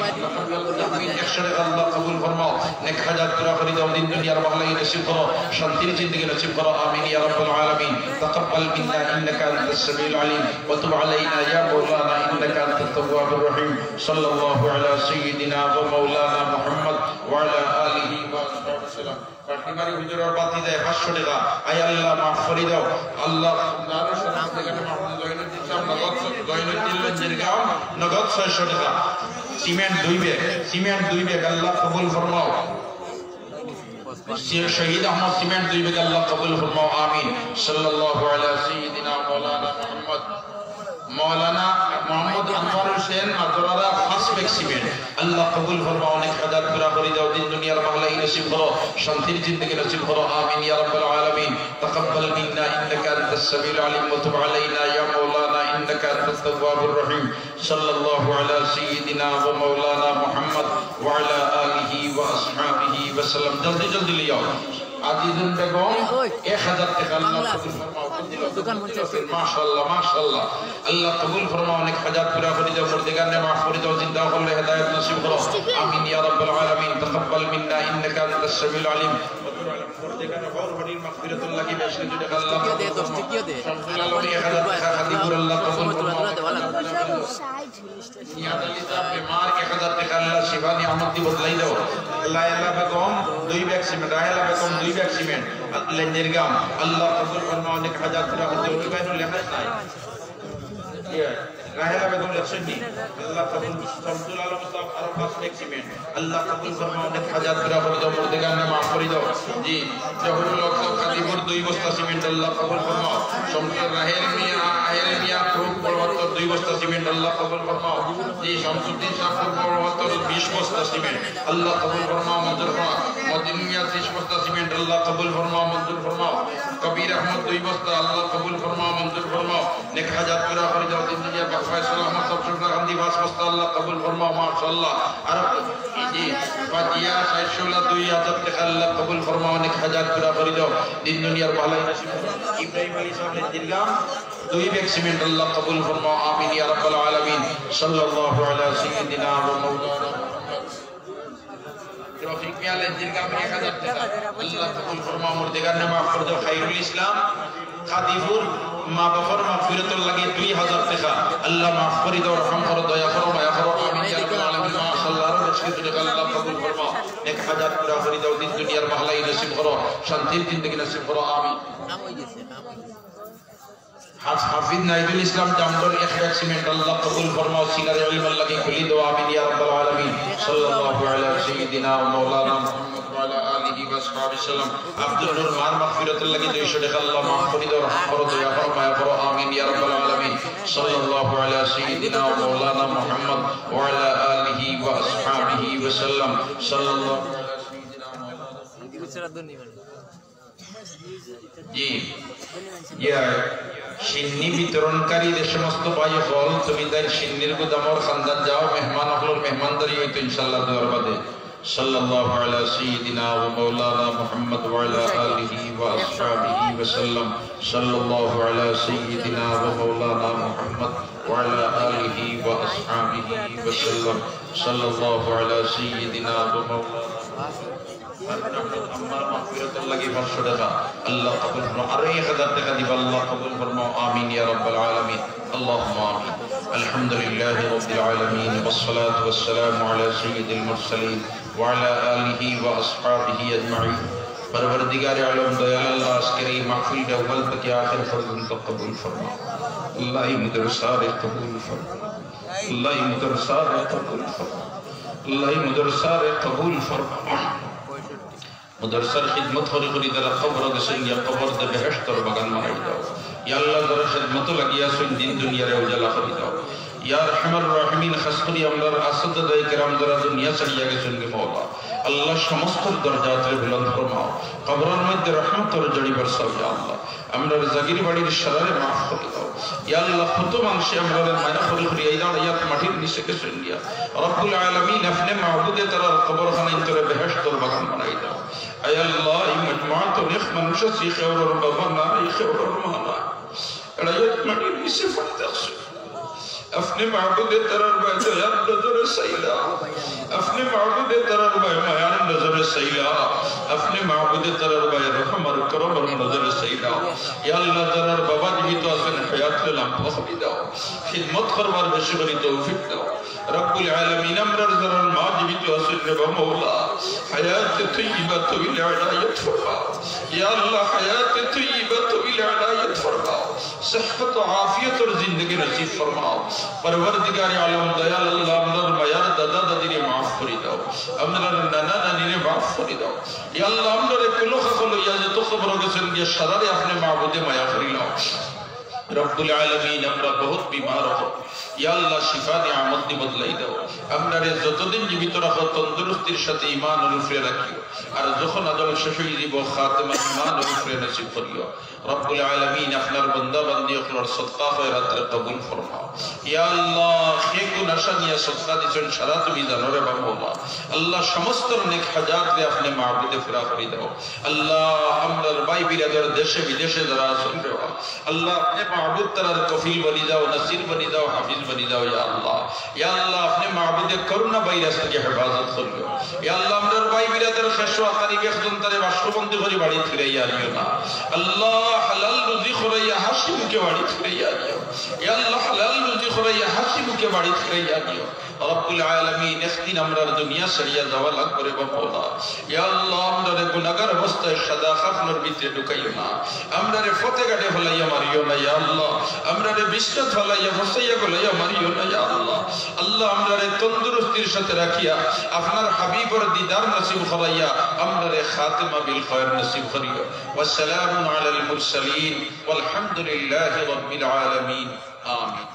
[SPEAKER 1] আমিন 100 টাকা আল্লাহ কবুল ফরমাও নেক হাজাত পুরা করে দাও দিন দুনিয়ার ভালাই নসিব করো শান্তির জিন্দেগি নসিব করো আমিন ইয়া রাব্বাল আলামিন তাকাব্বাল মিন্না ইন্নাকা আনতাস সামিউল আলিম ওয়া তুব আলাইনা ইয়া মাওলানা ইন্নাকা আনতাত তাওয়াবুর রহিম সাল্লাল্লাহু আলা সাইয়্যিদিনা ওয়া মাওলানা মুহাম্মদ ওয়া আলা আলিহি ওয়া সাহবিহি পাটিমারি হুজুরের বাতি দেয় 500 টাকা আয় আল্লাহ মাফ করে দাও আল্লাহ নারো সালাম থেকে মাহমুদ জয়নুদ্দিন সাহেব নগদ জয়নুদ্দিন লঞ্জিরগাঁও নগদ 600 টাকা সিমেন্ট 2 ব্যাগ আল্লাহ কবুল ফরমাও শহীদ আহমদ সিমেন্ট 2 ব্যাগ আল্লাহ কবুল ফরমাও আমিন সাল্লাল্লাহু আলা সাইয়্যিদিনা মাওলানা মুহাম্মদ मौलाना मोहम्मद अनवर हुसैन मातुरारा फर्स्ट मैक्सिमेंट अल्लाह कबूल फरमाओ नेक हजात पूरा कर दो दिन दुनियार भलाई नसीब करो शांतिर जिंदगी नसीब करो आमीन या रब्बल आलमीन तकब्बल मिन्ना इन्नका अंतस समीउल अलीम व तुब अलैना या मौलाना इन्नका अंतत तव्वाबुर रहीम सल्लल्लाहु अला सय्यिदिना व मौलाना मुहम्मद व अला आलिहि व अस्हाबिहि व सल्लम जल्दी जल्दी ले आओ आदिजुन बेगम 1000 টাকা আল্লাহ কবুল ফরমাও দোকান মঞ্চে মাশাআল্লাহ মাশাআল্লাহ আল্লাহ কবুল ফরমাও অনেক হাজাত পুরা করে দাও মুর্দিগার নে মাফ করে দাও জিন্দা করলে হেদায়েত নসিব করো আমিন ইয়া রাব্বাল আলামিন তাকাব্বাল মিন্না ইন্নাকা আনতাস সামিউল আলিম মুর্দিগার গৌর বড়ির মাগফিরাতুল লাগি বেশি যদি আল্লাহ দে 10 টাকা দে আল্লাহ 1000 টাকা খাদিমুর আল্লাহ কবুল ফরমাও নিয়াত আলী সাহেব बीमार 1000 টাকা আল্লাহ শিফা নিয়ামত দি বদলাই দাও Laila Begum 2 bag cement Rahela Begum 2 bag cement লেন্ডিরগাম আল্লাহ কবুল ফরমাও অনেক হাজাত পুরা করে দাও কি বাইনুল লেখাস নাই রাহেলা বেগম লেখছেননি আল্লাহ কবুল শামসুল আলম সাহেব আরো 5 ব্যাগ সিমেন্ট আল্লাহ কবুল ফরমাও অনেক হাজাত পুরা করে দাও মুর্দিগার নে মাফ করে দাও জি জহুরুল হক সাহেব খাদিমুর 2 বস্তা সিমেন্ট আল্লাহ কবুল ফরমাও শামসুল রাহেল মিয়া খুব বড় 2 বস্তা সিমেন্ট আল্লাহ কবুল ফরমাও জি শামসুদ্দিন সাহেব বড় 20 বস্তা সিমেন্ট আল্লাহ কবুল ফরমাও মঞ্জুর ফরমাও মদিন মিয়া 30 বস্তা সিমেন্ট আল্লাহ কবুল ফরমাও মঞ্জুর ফরমাও কবির আহমদ 2 বস্তা আল্লাহ কবুল ফরমাও মঞ্জুর ফরমাও নেক হাজাত পুরা করে দাও দিন দুনিয়া ফয়সাল আহমদ সব শুকনা গান্ধী 5 বস্তা আল্লাহ কবুল ফরমাও মাশাআল্লাহ আর জি ফাতিয়া সাইশুল্লাহ 2000 টাকা আল্লাহ কবুল ফরমাও নেক হাজাত পুরা করে দাও দিন দুনিয়ার ভালাই নসিব ইব্রাহিম আলী সাহেব দিলগাম 2 ব্যাগ সিমেন্ট আল্লাহ কবুল ফরমাও আমিন ইয়া রাব্বাল আলামিন সাল্লাল্লাহু আলা সাইয়্যিদিনা ওয়া মাওলানা রফিক মিয়াল দিলগাম 1000 টাকা আল্লাহ কবুল ফরমাও মুর্দিগার নে মাফ করে দাও খায়রুল ইসলাম খাদিপুর মা বাবার মাগফিরাতুল লাগি 2000 টাকা আল্লাহ মাফ করে দাও রহম করো দয়া করো মায়া করো আমিন ইয়া রাব্বাল আলামিন মাশাআল্লাহ আর বেশি টাকা আল্লাহ কবুল ফরমাও 1000 পুরা করে দাও দিন দুনিয়ার ভালাই নসিব করো শান্তির জিন্দেগি নসিব করো আমিন নাম হই গেছে হাফিজ নাইদুল ইসলাম জামদর 1 ব্যাগ সিমেন্ট আল্লাহ কবুল ফরমাও সিনারে ইলম আল্লাহ কি খুলি দাও আমিন ইয়া রাব্বাল আলামিন সাল্লাল্লাহু আলা সাইয়্যিদিনা ওয়া মাওলানা মুহাম্মদ ওয়া আলা আলিহি ওয়া সাহবিহি সাল্লাম আব্দুল নূর মার মাগফিরাতুল লাগি 200 টাকা আল্লাহ মাফ করে দাও রহম করো দয়া করো মায়া করো আমিন ইয়া রাব্বাল আলামিন সাল্লাল্লাহু আলা সাইয়্যিদিনা ওয়া মাওলানা মুহাম্মদ ওয়া আলা আলিহি ওয়া সাহবিহি ওয়া সাল্লাম সাল্লাল্লাহু আলা সাইয়্যিদিনা মাওলানা জি ইয়া সিন্নি বিতরণকারী যে সমস্ত ভাই হল তুমি তাই সিন্নির গুদামর খানদান যাও মেহমান হলর মেহমানদারি হইতো ইনশাআল্লাহ দুয়ার বাদে সাল্লাল্লাহু আলা সাইয়্যিদিনা ওয়া মাওলানা মুহাম্মদ ওয়া আলা আলিহি ওয়া আসহাবিহি ওয়া সাল্লাম সাল্লাল্লাহু আলা সাইয়্যিদিনা ওয়া মাওলানা মুহাম্মদ ওয়া আলা আলিহি ওয়া আসহাবিহি ওয়া সাল্লাম সাল্লাল্লাহু আলা সাইয়্যিদিনা ওয়া মাওলানা আমার মাগফিরাতুল লাগি 500 টাকা আল্লাহ কবুল ফরমাও আর 1000 টাকা দিব আল্লাহ কবুল ফরমাও আমিন ইয়া রাব্বাল আলামিন আল্লাহুম্মা আমিন আলহামদুলিল্লাহি রাব্বিল আলামিন ওয়াস সালাতু ওয়াস সালামু আলা সাইয়্যিদিল মুরসালিন ওয়া আলা আলিহি ওয়া আসহাবিহি আজমাইন পরওয়ারদিগারে আলম দয়াল আল্লাহ আজকের এই মাহফিলটা আউয়াল থেকে আখির পর্যন্ত কবুল ফরমাও আল্লাহ এই মাদ্রাসার কবুল ফরমাও আল্লাহ এই মাদ্রাসার কবুল ফরমাও আল্লাহ এই মাদ্রাসার কবুল ফরমাও मुदरसर खिदमत करी करी दरा कब्र गसन या कब्र दे बेहश्त और बगान बनाई दाओ या अल्लाह दरा खिदमत लगिया सुन दिन दुनिया रे उजाला करी दाओ या रहमान रहीमीन खास करी আমরার আসদ দাই کرام দরা দুনিয়া ছাড়িয়া গেছেন গে মওলা আল্লাহ সমস্ত দরজাত রে বুলন্দ ফরমাও কবরের মধ্যে রহমতের জড়ি বর্ষাও ইয়া আল্লাহ আমরার জাগির বাড়ির শারারে maaf করে দাও ইয়া আল্লাহ কত মানুষ আমরার মায়া করি করি এই দাঁড়িয়াত মাটির নিচে গেছেন ইয়া রব্বুল আলামিন আপনি মাবুদে তার কবরখানা ইন্তরে বেহেশত और বাগান বানাই দাও ay Allah এই মজমা তো নেক মানুষ শিখে और বাবানা এই খেওর মানা রায়ত মাটির নিচে পড়তে আছে अपने माबूद तरर बाय दया नजर सैला अपने माबूद तरर बाय माया नजर सैला अपने माबूद तरर बाय रहम और करम और नजर सैला या अल्लाह तरर बाबा जी तो असन हयात के लम्हा खबी दाओ खिदमत करवार बेशि करी तौफीक दाओ रब्बुल आलमीन अमरर जरल माज भी तो असन रे मौला हयात तय्यबत बिल अलायत फरमाओ या अल्लाह हयात तय्यबत बिल अलायत फरमाओ सेहत और आफियत और जिंदगी नसीब फरमाओ परवरदिगार आलम दयाल अल्लाह हमर मायार दादा दादी रे माफ करी दाओ हमर नाना नानी रे माफ करी दाओ या अल्लाह हमर कुलो खलो या तो खबर गसन के शरारे अपने माबूदे माया करी लाओ রব্বুল আলামিন আমরা বহুত বিমার হব, ইয়া আল্লাহ শিফা দিয়ে আমল বদলাই দাও, আপনারে যতদিন জীবিত রাখো তন্দুরুস্তির সাথে ঈমান উপরে রাখিও, আর যখন আদল শেষ হয়ে যাব খাতেমা ঈমান উপরে নসিব করিও। রব্বুল আলামিন আপনার বান্দা বান্দি হলোর সদকা খয়রাত কবুল ফরমাও। ইয়া আল্লাহ কে কোন আশা নিয়ে সদকা দিছেন সারা তুমি জানো রে বাবা। আল্লাহ সমস্ত নেক হাজাত রে আপনি মাহবুবে ফিরা করে দাও। আল্লাহ আমরার ভাই বিরাদর দেশে বিদেশে যারা আছেন রে আল্লাহ আপনি মাহবুব তারার কফিল বনি দাও, নাসির বনি দাও, হাফিজ বনি দাও। ইয়া আল্লাহ, ইয়া আল্লাহ আপনি মাহবুবে করোনা ভাইরাস থেকে হেফাজত করিও। ইয়া আল্লাহ আমরার ভাই বিরাদর খেশো আকারি বেখদন তারে বাসবন্দি করে বাড়ি ফিরাইয়া আনিও না। আল্লাহ হালাল রুজি খরাইয়া হাসি মুখে বাড়ি ফিরাইয়া আনিও। ইয়া আল্লাহ হালাল রুজি খরাইয়া হাসি মুখে বাড়ি ফিরাইয়া আনিও। রব্বুল আলামিন একদিন আমরার দুনিয়া ছাড়িয়া যাওয়া লাগবে রে বাবা। ইয়া আল্লাহ আমরারে গুনাহগার অবস্থায় সাদা খাফনের ভিতরে ঢুকাইও না, আমরারে ফতেঘাটে ফলাইয়া মারিও না। ইয়া আল্লাহ আমরারে বিশ্বত ফলাইয়া ফসাইয়া গলাইয়া মারিও না। ইয়া আল্লাহ, আল্লাহ আমরারে তন্দুরুস্তির সাথে রাখিয়া আপনার হাবিবের দিদার নসিব করাইয়া আমরারে খাতিমা বিল খায়র নসিব করিও। ওয়াসসালামু আলাল মুরসালিন ওয়ালহামদুলিল্লাহি রাব্বিল আলামিন। আমিন।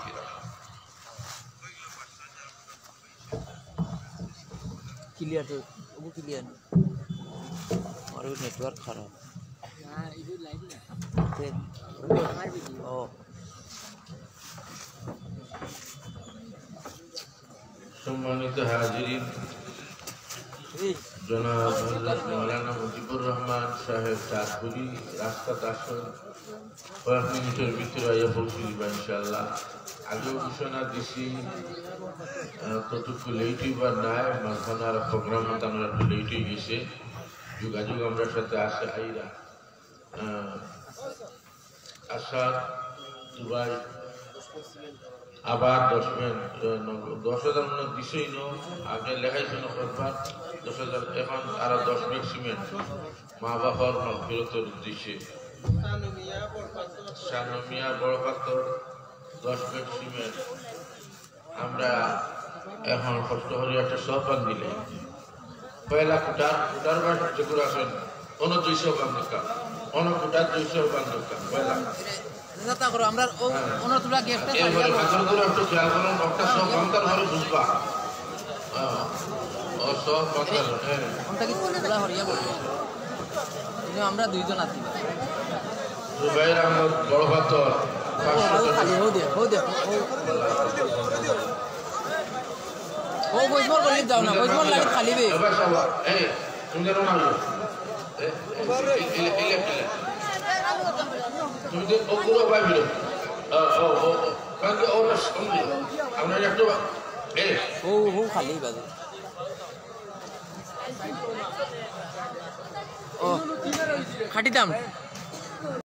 [SPEAKER 2] ক্লিয়ার তো वो क्लियर और वो नेटवर्क खराब हां इधर लाइट ना फिर ओ
[SPEAKER 1] সম্মানিত হাজিরিন, জনাব হযরত মাওলানা মুজিবুর রহমান সাহেব চাঁদপুরি রাস্তাত আসুন, কয়েক মিনিটের ভিতরে আইয়া পৌঁছিলিব ইনশাআল্লাহ। আগেও ঘোষণা দিছি কতটুকু লেট হইবার নাই, মাঝখানে আর প্রোগ্রাম আমরা একটু লেট হয়ে গেছে। যোগাযোগ আমরা সাথে আসে আইরা আসাদ দুবাই আবার 10,000 মনে দিছই ন, আগে লেখাইছে না কয়েকবার 10,000, এখন আরো 10 ব্যাগ সিমেন্ট মা বাবার ফেরতের উদ্দেশ্যে সানমিয়া বড় পাথর 10 ব্যাগ সিমেন্ট আমরা এখন কষ্ট করে একটা সহপান দিলে পয়লা কুটার বার যেগুলো আছেন 200 বান্ধকা কুটার 200 বান্ধকা পয়লা
[SPEAKER 2] চেষ্টা করো আমরা ওনার তোলা গেস্টটা
[SPEAKER 1] এবারে ভাগরগুলো একটু খেয়াল করুন, একটা সব বান্তার ঘরে বুঝবা ও সব বান্তার
[SPEAKER 2] ওটা কি তোলা হরিয়া বলবো আমরা দুইজন আছি
[SPEAKER 1] জুবাইর আহমদ বড় পাথর
[SPEAKER 2] খালি হো দে ও বইসবল করে যাও না, বইসবল লাগে খালি বে
[SPEAKER 1] এবার সব এই তুমি জানো না তুমি তো ওগুলো পাইবি ও কারণ কি ওরা শুনবি আমরা একটু
[SPEAKER 2] ও খালি বাজে ও খাটি দাম